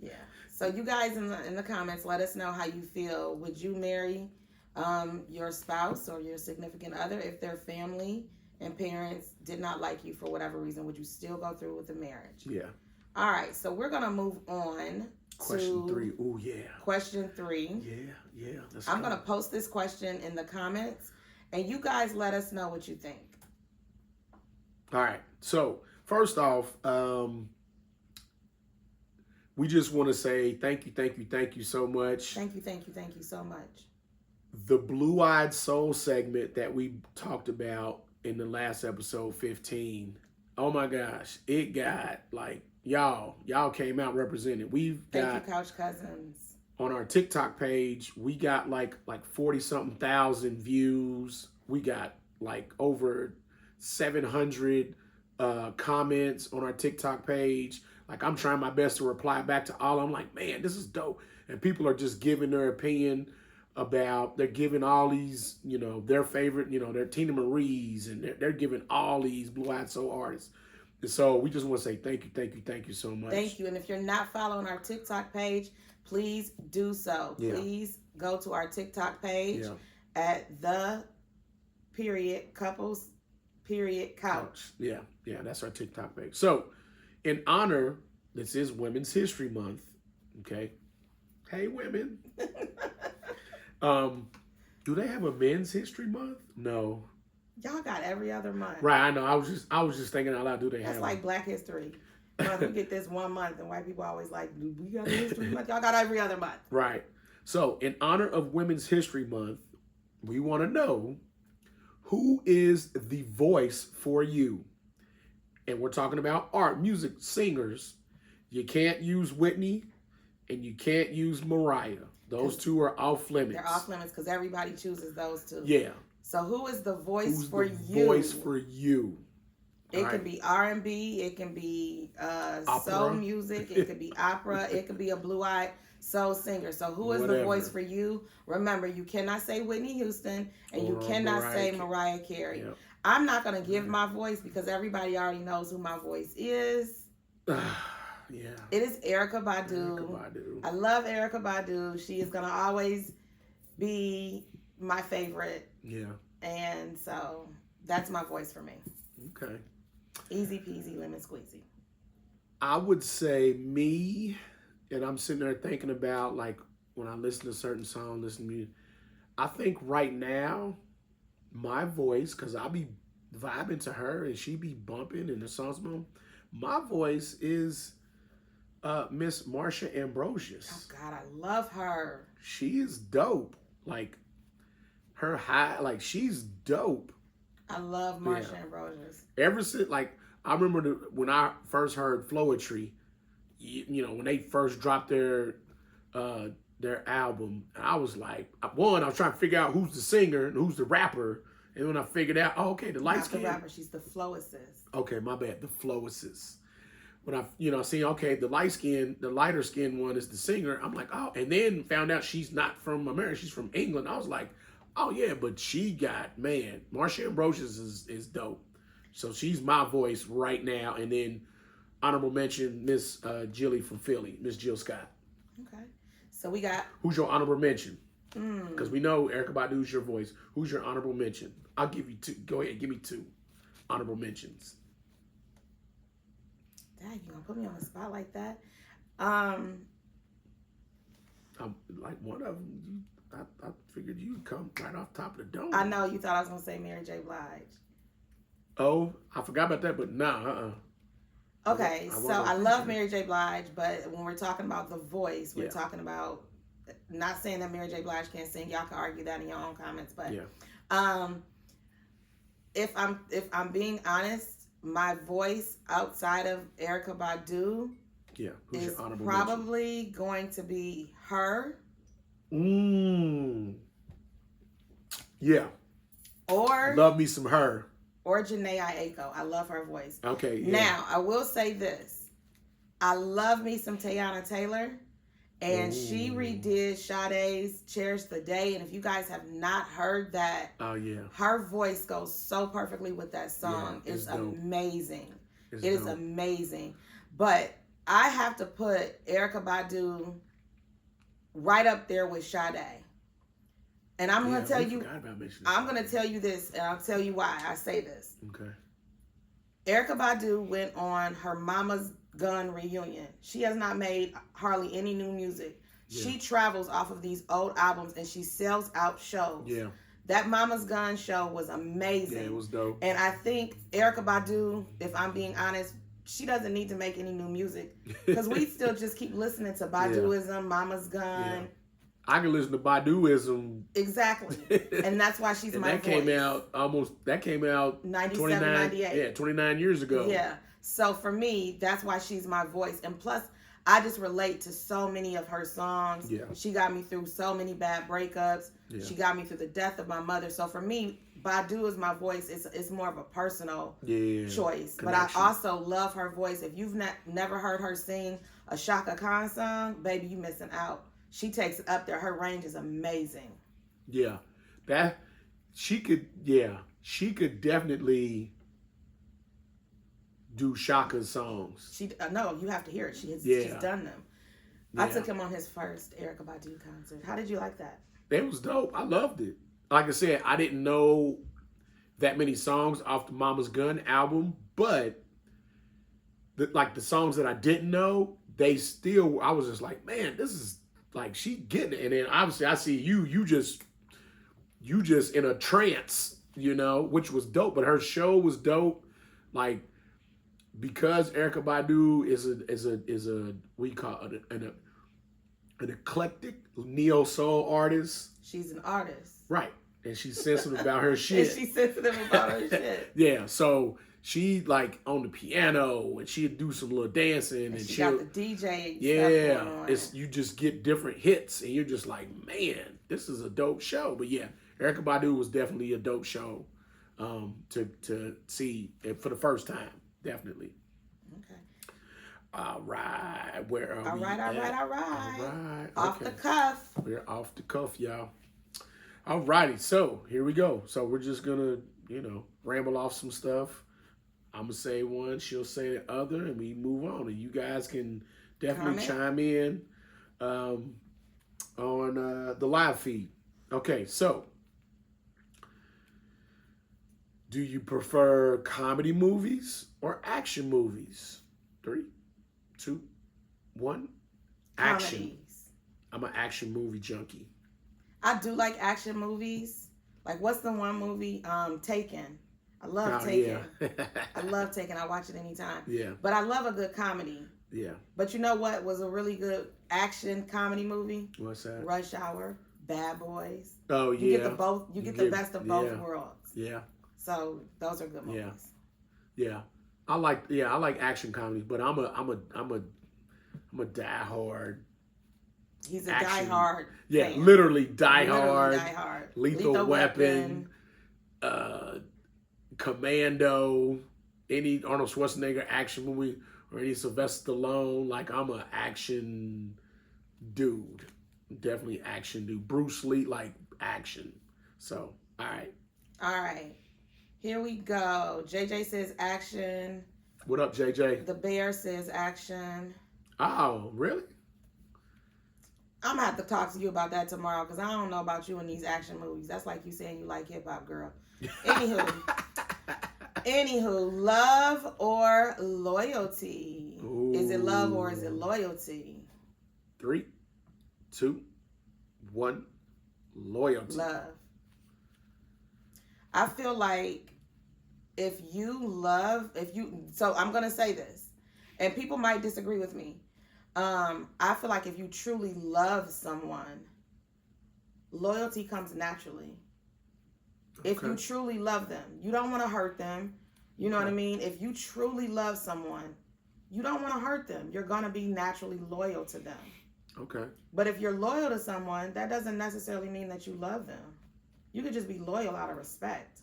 Yeah. So you guys in the comments, let us know how you feel. Would you marry your spouse or your significant other if their family and parents did not like you for whatever reason? Would you still go through with the marriage? Yeah. All right. So we're going to move on. Question 3. Oh, yeah. Question 3. Yeah. I'm going to post this question in the comments, and you guys let us know what you think. All right. So, first off, we just want to say thank you so much. Thank you so much. The Blue-Eyed Soul segment that we talked about in the last episode 15. Oh, my gosh. It got, like, Y'all came out represented. Thank you, Couch Cousins. On our TikTok page, we got like 40-something thousand views we got like over 700 comments on our TikTok page. Like, I'm trying my best to reply back to all. I'm like, man, this is dope. And people are just giving their opinion about, they're giving all these, you know, their favorite, you know, their Tina Marie's, and they're giving all these Blue Eyed Soul artists. And so we just want to say thank you so much. Thank you. And if you're not following our TikTok page, please do so. Yeah. Please go to our TikTok page at _couples_couch. Yeah, that's our TikTok page. So, in honor, this is Women's History Month. Okay, hey women. Do they have a Men's History Month? No. Y'all got every other month. Right, I know. I was just thinking out loud. Do they have? That's like Black History Month. We get this one month, and white people always like, we got a History Month. Y'all got every other month. Right. So, in honor of Women's History Month, we want to know, who is the voice for you? And we're talking about art, music, singers. You can't use Whitney and you can't use Mariah. Those two are off limits. They're off limits because everybody chooses those two. Yeah. So who is the voice Who's for the you? Voice for you. It can be R&B. It can be soul music. It could be opera. It could be a blue-eyed soul singer. So who is the voice for you? Remember, you cannot say Whitney Houston and you cannot say Mariah Carey. Yep. I'm not going to give my voice because everybody already knows who my voice is. Yeah. It is Erykah Badu. I love Erykah Badu. She is going to always be my favorite. Yeah. And so that's my voice for me. Okay. Easy peasy, lemon squeezy. I would say me, and I'm sitting there thinking about, like, when I listen to certain songs, listen to music, I think right now, my voice, because I'll be vibing to her and she be bumping and the songs boom, my voice is Miss Marsha Ambrosius. Oh God, I love her. She is dope. Like, her high, like, she's dope. I love Marsha Ambrosius. Ever since, like, I remember when I first heard Floetry, you know, when they first dropped their album, I was like, one, I was trying to figure out who's the singer and who's the rapper. And when I figured out, oh, okay, the light skin. Not the rapper, she's the flowicist. Okay, my bad, the flowicist. When I, you know, see, okay, the lighter skin one is the singer. I'm like, oh, and then found out she's not from America, she's from England. I was like, oh yeah, but she got, man, Marsha Ambrosius is dope. So she's my voice right now. And then honorable mention, Miss Jilly from Philly, Miss Jill Scott. Okay. So we got... Who's your honorable mention? Because we know Erykah Badu's your voice. Who's your honorable mention? I'll give you two. Go ahead, give me two honorable mentions. Dang, you gonna put me on the spot like that? Like one of them, I figured you'd come right off top of the dome. I know you thought I was gonna say Mary J. Blige. Oh, I forgot about that, but nah, Okay, so I love Mary J. Blige, but when we're talking about the voice, we're talking about, not saying that Mary J. Blige can't sing. Y'all can argue that in your own comments, but if I'm being honest, my voice outside of Erykah Badu is probably going to be her. Yeah. Or love me some her. Or Janae Aiko. I love her voice. Okay. Yeah. Now, I will say this. I love me some Teyana Taylor. And she redid Sade's Cherish the Day. And if you guys have not heard that, her voice goes so perfectly with that song. Yeah, it's amazing. It is amazing. But I have to put Erykah Badu right up there with Sade. And I'm going to tell you, I'm going to tell you this, and I'll tell you why I say this. Okay. Erykah Badu went on her Mama's Gun reunion. She has not made hardly any new music. Yeah. She travels off of these old albums and she sells out shows. Yeah. That Mama's Gun show was amazing. Yeah, it was dope. And I think Erykah Badu, if I'm being honest, she doesn't need to make any new music because we still just keep listening to Baduism, Mama's Gun. Yeah. I can listen to Baduism. Exactly. And that's why she's my voice. That came out 97, 98. Yeah, 29 years ago. Yeah. So for me, that's why she's my voice. And plus, I just relate to so many of her songs. Yeah. She got me through so many bad breakups. Yeah. She got me through the death of my mother. So for me, Badu is my voice. It's more of a personal choice. Connection. But I also love her voice. If you've never heard her sing a Shaka Khan song, baby, you missing out. She takes it up there. Her range is amazing. Yeah, she could definitely do Shaka's songs. No, you have to hear it. She's done them. Yeah. I took him on his first Erykah Badu concert. How did you like that? It was dope. I loved it. Like I said, I didn't know that many songs off the Mama's Gun album, but the songs that I didn't know, I was just like, man, this is like, she getting it. And then obviously I see you just in a trance, which was dope. But her show was dope. Like, because Erykah Badu is a we call it an eclectic neo soul artist. She's an artist, right? And she's sensitive about her shit. And she's sensitive about her shit. Yeah, so she like on the piano and she'd do some little dancing and she got the DJ. Yeah, stuff going on. You just get different hits and you're just like, man, this is a dope show. But yeah, Erykah Badu was definitely a dope show to see for the first time, definitely. Okay. All right, where are we? All right. Okay. Off the cuff. We're off the cuff, y'all. All righty, so here we go. So we're just gonna, ramble off some stuff. I'm gonna say one, she'll say the other, and we move on. And you guys can definitely chime in on the live feed. Okay, so do you prefer comedy movies or action movies? 3, 2, 1. Action. Comedies. I'm an action movie junkie. I do like action movies. Like, what's the one movie? Taken. I love Taken. Yeah. I love Taken. I watch it anytime. Yeah. But I love a good comedy. Yeah. But you know what was a really good action comedy movie? What's that? Rush Hour, Bad Boys. Oh yeah. You get the best of both worlds. Yeah. So those are good movies. Yeah. I like action comedies, but I'm a diehard. He's a action. diehard. Yeah, fan. literally diehard. Literally diehard. Lethal Weapon. Commando, any Arnold Schwarzenegger action movie, or any Sylvester Stallone. Like, I'm an action dude. Definitely action dude. Bruce Lee, like action. So, all right. Here we go. JJ says action. What up, JJ? The Bear says action. Oh, really? I'm gonna have to talk to you about that tomorrow because I don't know about you in these action movies. That's like you saying you like hip hop, girl. Anywho, love or loyalty? Ooh. Is it love or is it loyalty? 3, 2, 1. Loyalty. Love. I feel like so I'm going to say this, and people might disagree with me. I feel like if you truly love someone, loyalty comes naturally. Okay. If you truly love them, you don't want to hurt them. You know what I mean? If you truly love someone, you don't want to hurt them. You're going to be naturally loyal to them. Okay. But if you're loyal to someone, that doesn't necessarily mean that you love them. You could just be loyal out of respect.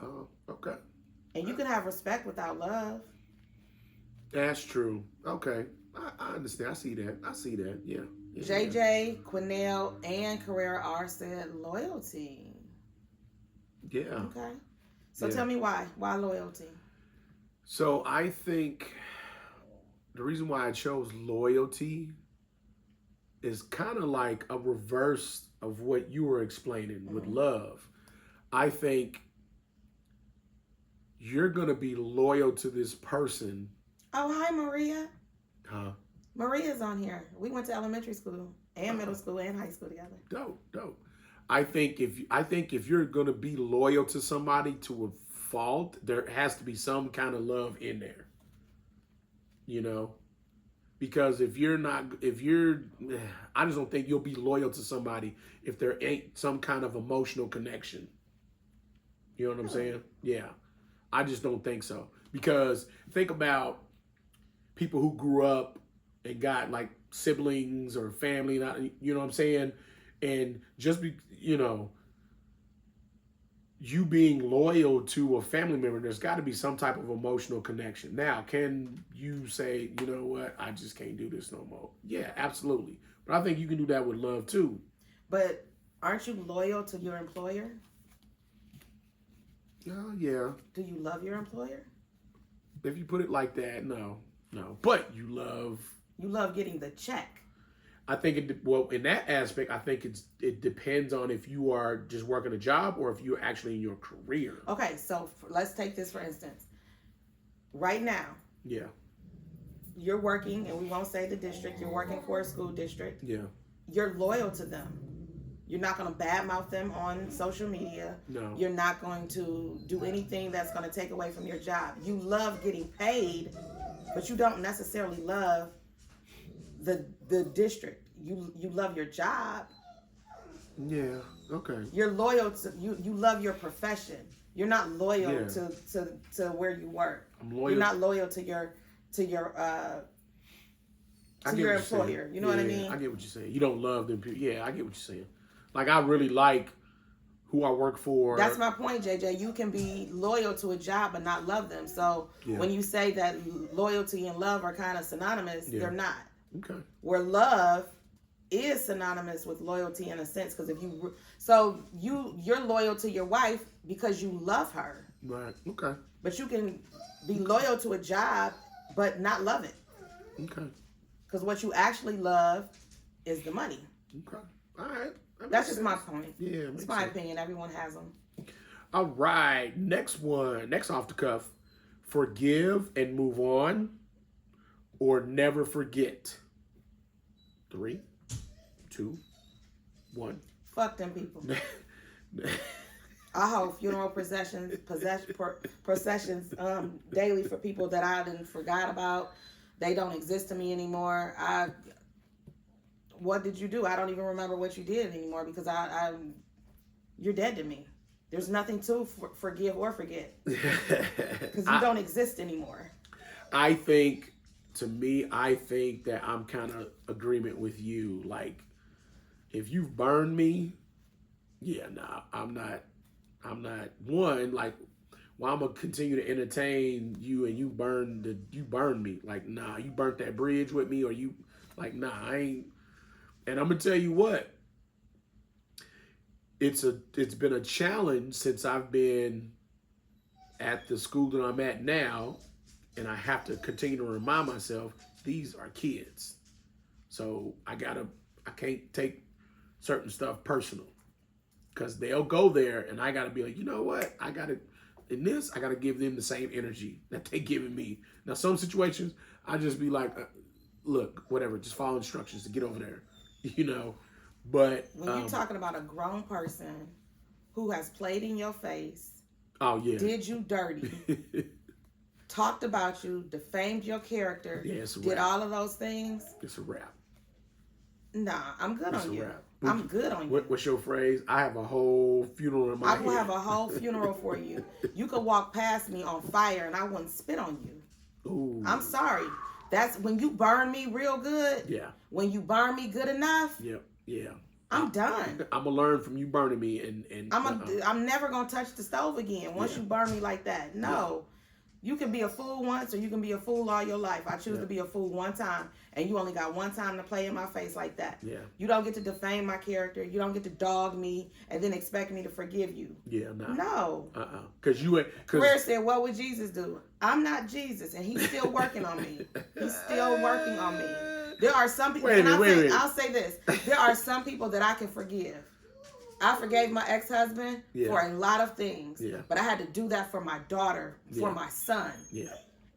Oh, okay. And you can have respect without love. That's true. Okay. I understand. I see that. Yeah. JJ, Quinnell, and Carrera R said loyalty. Yeah. Okay. So tell me why. Why loyalty? So I think the reason why I chose loyalty is kind of like a reverse of what you were explaining with love. I think you're going to be loyal to this person. Oh, hi, Maria. Huh? Maria's on here. We went to elementary school and middle school and high school together. Dope. I think if you're going to be loyal to somebody to a fault, there has to be some kind of love in there. Because I just don't think you'll be loyal to somebody if there ain't some kind of emotional connection. You know what I'm saying? Yeah. I just don't think so. Because think about people who grew up and got like siblings or family, you know what I'm saying? And just be, you being loyal to a family member, there's got to be some type of emotional connection. Now, can you say, you know what, I just can't do this no more? Yeah, absolutely. But I think you can do that with love too. But aren't you loyal to your employer? Yeah. Do you love your employer? If you put it like that, no. But you love getting the check. I think in that aspect, I think it depends on if you are just working a job or if you're actually in your career. Okay, so let's take this for instance. Right now, yeah, you're working, and we won't say the district. You're working for a school district. Yeah, you're loyal to them. You're not going to badmouth them on social media. No, you're not going to do anything that's going to take away from your job. You love getting paid, but you don't necessarily love the district. You love your job. Yeah. Okay. You're loyal to you love your profession. You're not loyal to where you work. I'm loyal. You're not loyal to your employer. You know what I mean? I get what you're saying. You don't love them people. Yeah, I get what you're saying. Like, I really like who I work for. That's my point, JJ. You can be loyal to a job but not love them. So when you say that loyalty and love are kind of synonymous, they're not. Okay. Where love is synonymous with loyalty in a sense, because you're loyal to your wife because you love her. Right. Okay. But you can be loyal to a job but not love it. Okay. Because what you actually love is the money. Okay. All right. That's just my point. Yeah. It's my opinion. Everyone has them. All right. Next off the cuff. Forgive and move on, or never forget. 3, 2, 1. Fuck them people. I hold funeral processions daily for people that I didn't forgot about. They don't exist to me anymore. What did you do? I don't even remember what you did anymore because you're dead to me. There's nothing to forgive or forget because you don't exist anymore. I think that I'm kind of agreement with you. Like, if you've burned me, I'm not one, like, well, I'm gonna continue to entertain you and you burned me. Like, nah, you burnt that bridge with me, or you, like, nah, I ain't. And I'm gonna tell you what, it's been a challenge since I've been at the school that I'm at now. And I have to continue to remind myself, these are kids. So I can't take certain stuff personal. Because they'll go there and I gotta be like, you know what? I gotta give them the same energy that they giving me. Now, some situations, I just be like, look, whatever, just follow instructions to get over there. But when you're talking about a grown person who has played in your face, did you dirty, talked about you, defamed your character, did all of those things. It's a wrap. Nah, I'm good on you. I'm good on you. What's your phrase? I have a whole funeral in my head. I will have a whole funeral for you. You could walk past me on fire and I wouldn't spit on you. Ooh. I'm sorry. That's when you burn me real good. Yeah. When you burn me good enough. Yeah. I'm done. I'm gonna learn from you burning me, and I'm never gonna touch the stove again once you burn me like that. No. You can be a fool once or you can be a fool all your life. I choose to be a fool one time, and you only got one time to play in my face like that. Yeah. You don't get to defame my character. You don't get to dog me and then expect me to forgive you. Yeah, nah. No. Because Prayer said, what would Jesus do? I'm not Jesus, and he's still working on me. He's still working on me. There are some people, I'll say this. There are some people that I can forgive. I forgave my ex-husband for a lot of things, but I had to do that for my daughter, for my son. Yeah.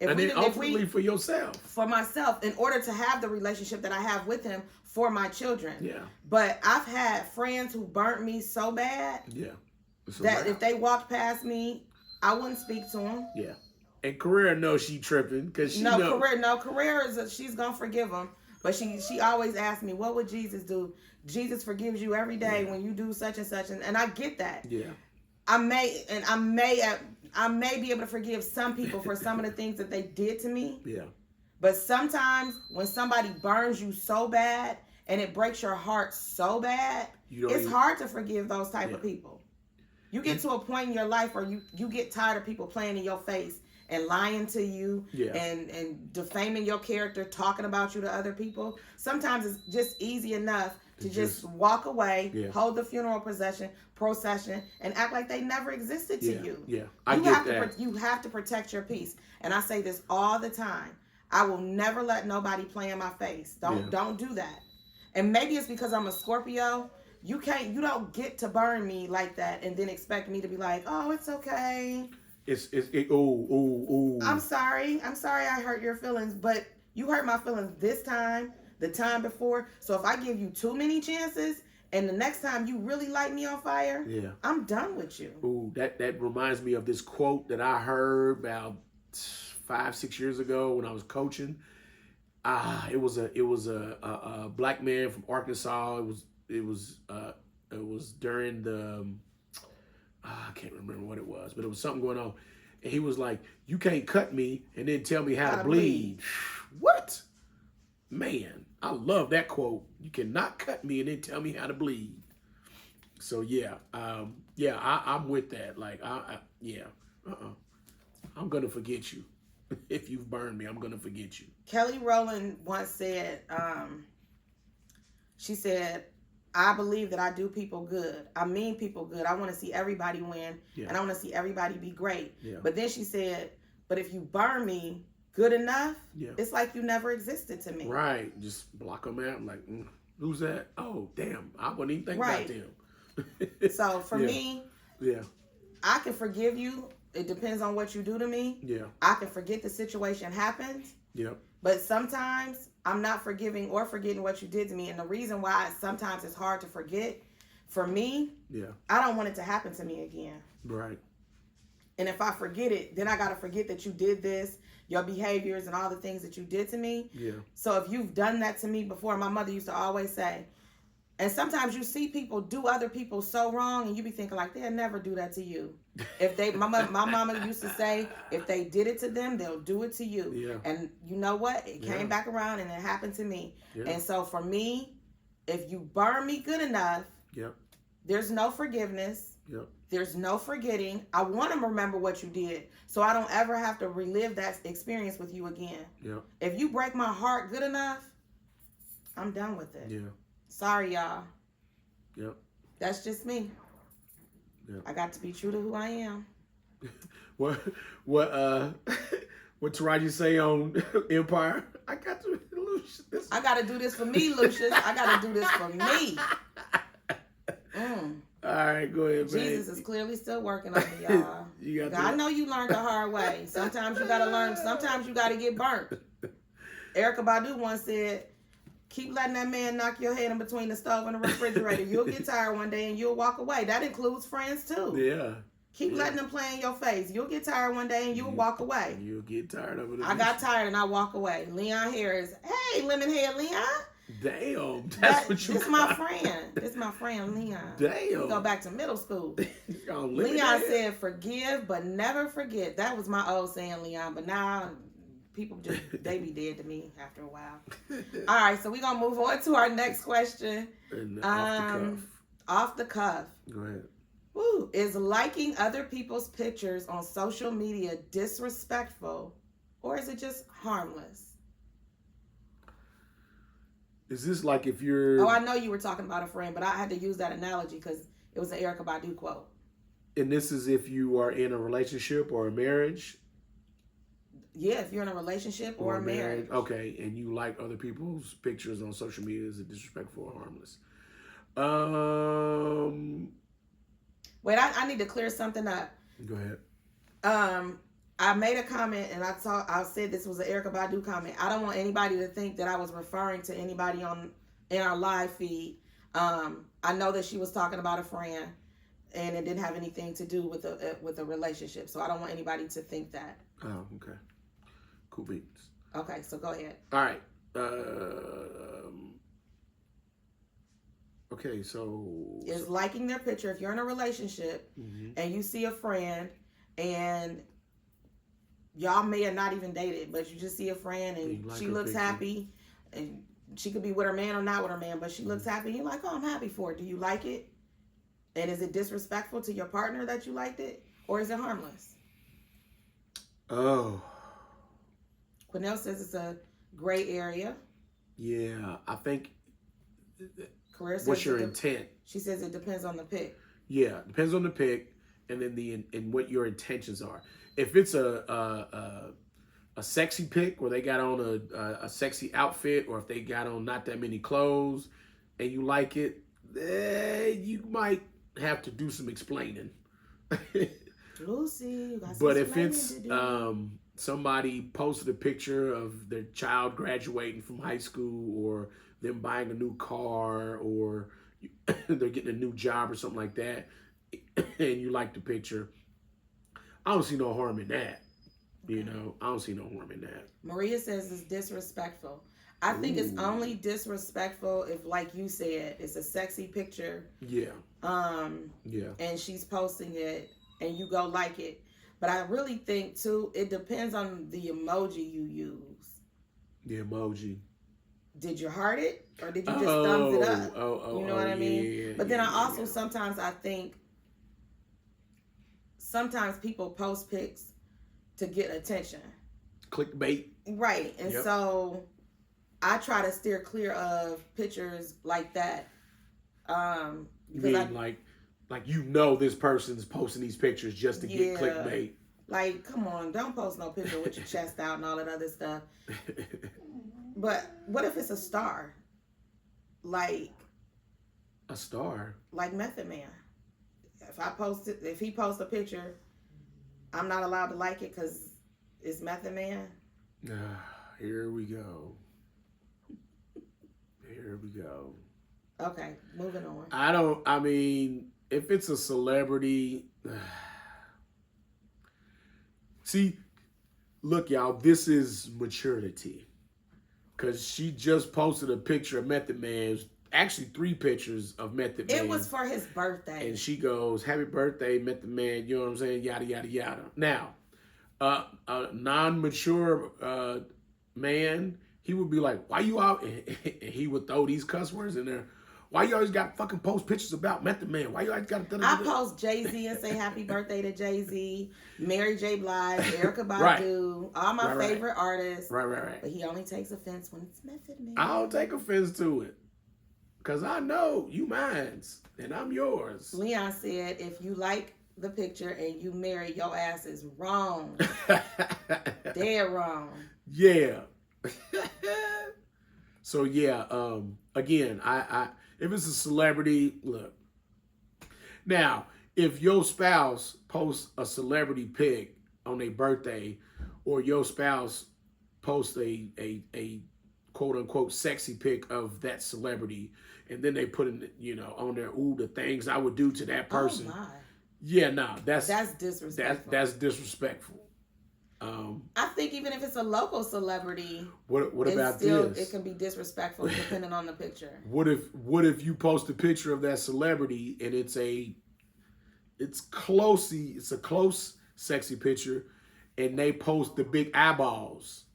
And then ultimately for yourself. For myself, in order to have the relationship that I have with him for my children. Yeah. But I've had friends who burnt me so bad that if they walked past me, I wouldn't speak to them. Yeah. And Carrera knows she tripping because she Carrera she's going to forgive him. But she always asks me, what would Jesus do? Jesus forgives you every day when you do such and such, and I get that. Yeah. I may be able to forgive some people for some of the things that they did to me. Yeah. But sometimes when somebody burns you so bad and it breaks your heart so bad, it's hard to forgive those type of people. You get to a point in your life where you get tired of people playing in your face and lying to you and defaming your character, talking about you to other people. Sometimes it's just easy enough to just walk away, hold the funeral procession, and act like they never existed to you. Yeah, I get that. You have to protect your peace. And I say this all the time. I will never let nobody play in my face. Don't do that. And maybe it's because I'm a Scorpio. You don't get to burn me like that and then expect me to be like, oh, it's okay. I'm sorry I hurt your feelings, but you hurt my feelings this time, the time before. So if I give you too many chances and the next time you really light me on fire, I'm done with you. Ooh, that reminds me of this quote that I heard about 5-6 years ago when I was coaching. It was a black man from Arkansas. It was during the I can't remember what it was, but it was something going on. And he was like, "You can't cut me and then tell me how to bleed." What? Man, I love that quote. You cannot cut me and then tell me how to bleed. So I'm with that. Like, I'm gonna forget you. If you've burned me, I'm gonna forget you. Kelly Rowland once said, she said, I believe that I do people good. I mean people good. I want to see everybody win, and I want to see everybody be great. Yeah. But then she said, but if you burn me good enough, it's like you never existed to me. Right. Just block them out. I'm like, who's that? Oh, damn. I wouldn't even think about them. So for me, I can forgive you. It depends on what you do to me. Yeah. I can forget the situation happened. Yep. But sometimes I'm not forgiving or forgetting what you did to me. And the reason why sometimes it's hard to forget, for me, I don't want it to happen to me again. Right. And if I forget it, then I got to forget that you did this, your behaviors and all the things that you did to me. Yeah. So if you've done that to me before, my mother used to always say, and sometimes you see people do other people so wrong and you be thinking like, they'll never do that to you. If they, my mama used to say, if they did it to them, they'll do it to you. Yeah. And you know what? It came back around and it happened to me. Yeah. And so for me, if you burn me good enough, there's no forgiveness. Yep. There's no forgetting. I want to remember what you did so I don't ever have to relive that experience with you again. Yep. If you break my heart good enough, I'm done with it. Yeah. Sorry, y'all. Yep. That's just me. Yep. I got to be true to who I am. what Taraji say on Empire? I got to Lucius. I got to do this for me, Lucius. I got to do this for me. All right, go ahead, man. Jesus is clearly still working on me, y'all. I know you learned the hard way. Sometimes you got to learn. Sometimes you got to get burnt. Erykah Badu once said, keep letting that man knock your head in between the stove and the refrigerator. You'll get tired one day and you'll walk away. That includes friends too. Yeah. Keep letting them play in your face. You'll get tired one day and you'll walk away. You'll get tired of it. I got tired and I walk away. Leon Harris. Hey, Lemonhead Leon. Damn. This is my friend. This is my friend Leon. Damn. We go back to middle school. Leon said, forgive but never forget. That was my old saying, Leon. But now people just, they be dead to me after a while. All right, so we're going to move on to our next question. Off the cuff. Go ahead. Woo. Is liking other people's pictures on social media disrespectful or is it just harmless? Is this like if you're... Oh, I know you were talking about a friend, but I had to use that analogy because it was an Erykah Badu quote. And this is if you are in a relationship or a marriage? Yeah, if you're in a relationship or a marriage. Okay, and you like other people's pictures on social media, is it disrespectful or harmless? Wait, I need to clear something up. Go ahead. I made a comment and I said this was an Erykah Badu comment. I don't want anybody to think that I was referring to anybody in our live feed. I know that she was talking about a friend and it didn't have anything to do with a relationship. So I don't want anybody to think that. Oh, okay. Cool beats. Okay, so go ahead. All right. Okay, so... Is liking their picture, if you're in a relationship and you see a friend and y'all may have not even dated, but you just see a friend and she looks happy and she could be with her man or not with her man, but she looks happy. You're like, oh, I'm happy for her. Do you like it? And is it disrespectful to your partner that you liked it? Or is it harmless? Oh. Quinell says it's a gray area. Yeah, I think. What's your intent? She says it depends on the pic. Yeah, depends on the pic, and then and what your intentions are. If it's a sexy pic where they got on a sexy outfit, or if they got on not that many clothes, and you like it, you might have to do some explaining. Lucy, you got some but if explaining it's to do. Somebody posted a picture of their child graduating from high school, or them buying a new car, or they're getting a new job or something like that, and you like the picture, I don't see no harm in that. Okay. I don't see no harm in that. Maria says it's disrespectful. I think it's only disrespectful if, like you said, it's a sexy picture. Yeah. Yeah. And she's posting it, and you go like it. But I really think too, it depends on the emoji you use. The emoji. Did you heart it, or did you just thumbs it up? You know what I mean? Yeah, but then I also sometimes I think sometimes people post pics to get attention. Clickbait. Right. And so I try to steer clear of pictures like that. You mean like this person's posting these pictures just to get clickbait. Like, come on, don't post no picture with your chest out and all that other stuff. But what if it's a star? Like a star? Like Method Man. If he posts a picture, I'm not allowed to like it because it's Method Man. Here we go. Here we go. Okay, moving on. If it's a celebrity, see, look, y'all, this is maturity. Because she just posted a picture of Method Man, actually 3 pictures of Method Man. It was for his birthday. And she goes, happy birthday, Method Man, you know what I'm saying, yada, yada, yada. Now, a non-mature man, he would be like, why you out? And he would throw these cuss words in there. Why you always got to fucking post pictures about Method Man? Why you always got to... I post Jay-Z and say happy birthday to Jay-Z, Mary J. Blige, Erykah Badu, all my favorite artists. Right. But he only takes offense when it's Method Man. I don't take offense to it. Because I know you mine's and I'm yours. Leon said, if you like the picture and you marry, your ass is wrong. Dead wrong. Yeah. So again, I if it's a celebrity, look. Now, if your spouse posts a celebrity pic on their birthday, or your spouse posts a quote unquote sexy pic of that celebrity, and then they put in on there, the things I would do to that person. Oh my. Yeah, that's disrespectful. That's disrespectful. I think even if it's a local celebrity, what about this? It can be disrespectful depending on the picture. What if you post a picture of that celebrity and it's a close sexy picture, and they post the big eyeballs?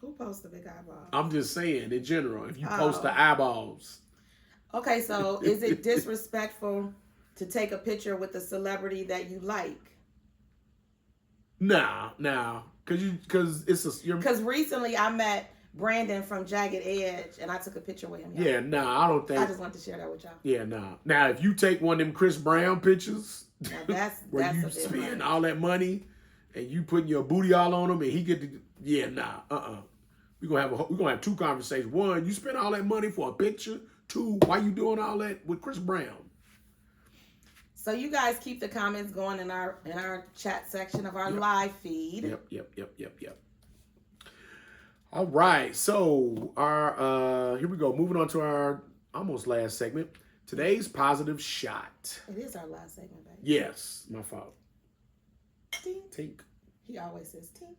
Who posts the big eyeballs? I'm just saying in general. If you post the eyeballs. Okay, so is it disrespectful to take a picture with a celebrity that you like? Nah, because recently I met Brandon from Jagged Edge and I took a picture with him. Yeah, I don't think. I just want to share that with y'all. Yeah, Now, if you take one of them Chris Brown pictures, that's where you spend all that money and you putting your booty all on him and he get to, We're gonna have 2 conversations. 1, you spend all that money for a picture. 2, why you doing all that with Chris Brown? So you guys keep the comments going in our chat section of our live feed. Yep. All right. So here we go. Moving on to our almost last segment. Today's positive shot. It is our last segment, baby. Yes, my fault. Tink. He always says tink.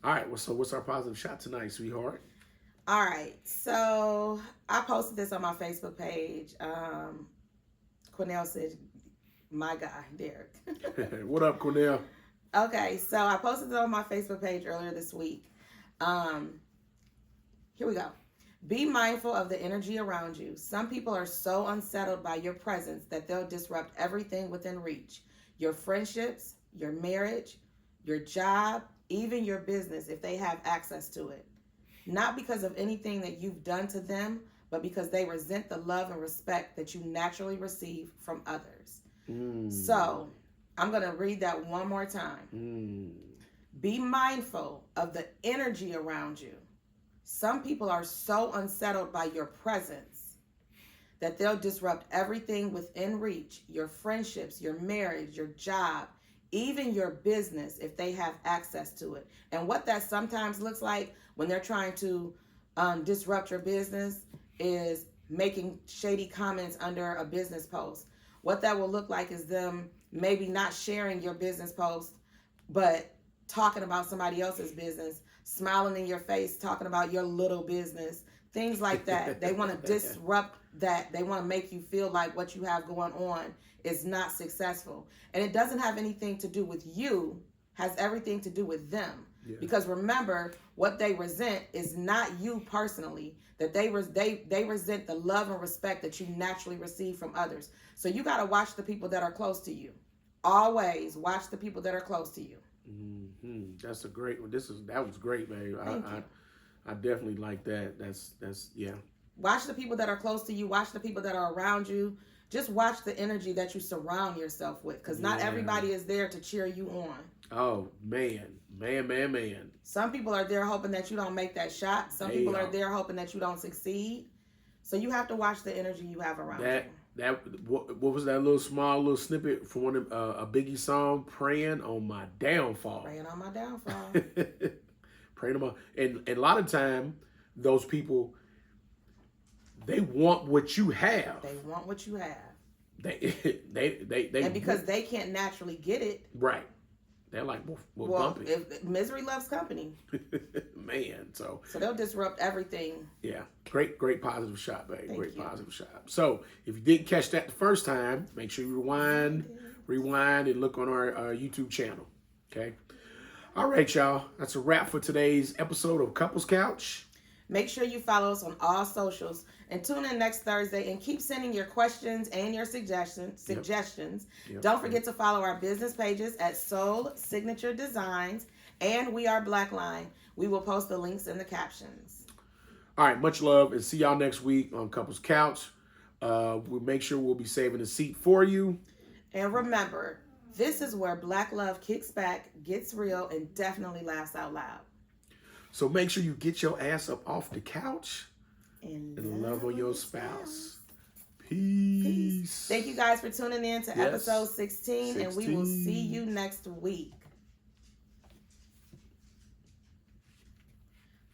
All right. So what's our positive shot tonight, sweetheart? All right, so I posted this on my Facebook page. Quinell said, my guy, Derek. What up, Quinell? Okay, so I posted it on my Facebook page earlier this week. Here we go. Be mindful of the energy around you. Some people are so unsettled by your presence that they'll disrupt everything within reach. Your friendships, your marriage, your job, even your business if they have access to it. Not because of anything that you've done to them, but because they resent the love and respect that you naturally receive from others. So, I'm going to read that one more time. Be mindful of the energy around you. Some people are so unsettled by your presence that they'll disrupt everything within reach, your friendships, your marriage, your job, even your business if they have access to it. And what that sometimes looks like when they're trying to disrupt your business is making shady comments under a business post. What that will look like is them maybe not sharing your business post, but talking about somebody else's business, smiling in your face, talking about your little business, things like that. They want to disrupt that. They want to make you feel like what you have going on is not successful. And it doesn't have anything to do with you, has everything to do with them. Yeah. Because remember, what they resent is not you personally, that they resent the love and respect that you naturally receive from others. So you got to watch the people that are close to you. Always watch the people that are close to you. That's a great one. That was great, babe. I definitely like that. That's yeah. Watch the people that are close to you. Watch the people that are around you. Just watch the energy that you surround yourself with, because not everybody is there to cheer you on. Oh man. Some people are there hoping that you don't make that shot. Some people are there hoping that you don't succeed. So you have to watch the energy you have around you. What was that little snippet from one of a Biggie song? Praying on my downfall. Praying on my downfall. Praying on my, and a lot of time those people, they want what you have. They want what you have. They and because they can't naturally get it. Right. They're like, well bump it. If misery loves company. Man, so they'll disrupt everything. Yeah. Great positive shot, babe. Great positive shot. So if you didn't catch that the first time, make sure you rewind and look on our YouTube channel. Okay. All right, y'all. That's a wrap for today's episode of Couples Couch. Make sure you follow us on all socials and tune in next Thursday and keep sending your questions and your suggestions. Yep. Don't forget to follow our business pages at SoulSignatureDesigns and WeAreBlkline. We will post the links in the captions. All right, much love, and see y'all next week on Couples Couch. We'll make sure we'll be saving a seat for you. And remember, this is where Black love kicks back, gets real, and definitely laughs out loud. So make sure you get your ass up off the couch and love on your spouse. Peace. Thank you guys for tuning in to episode 16, and we will see you next week.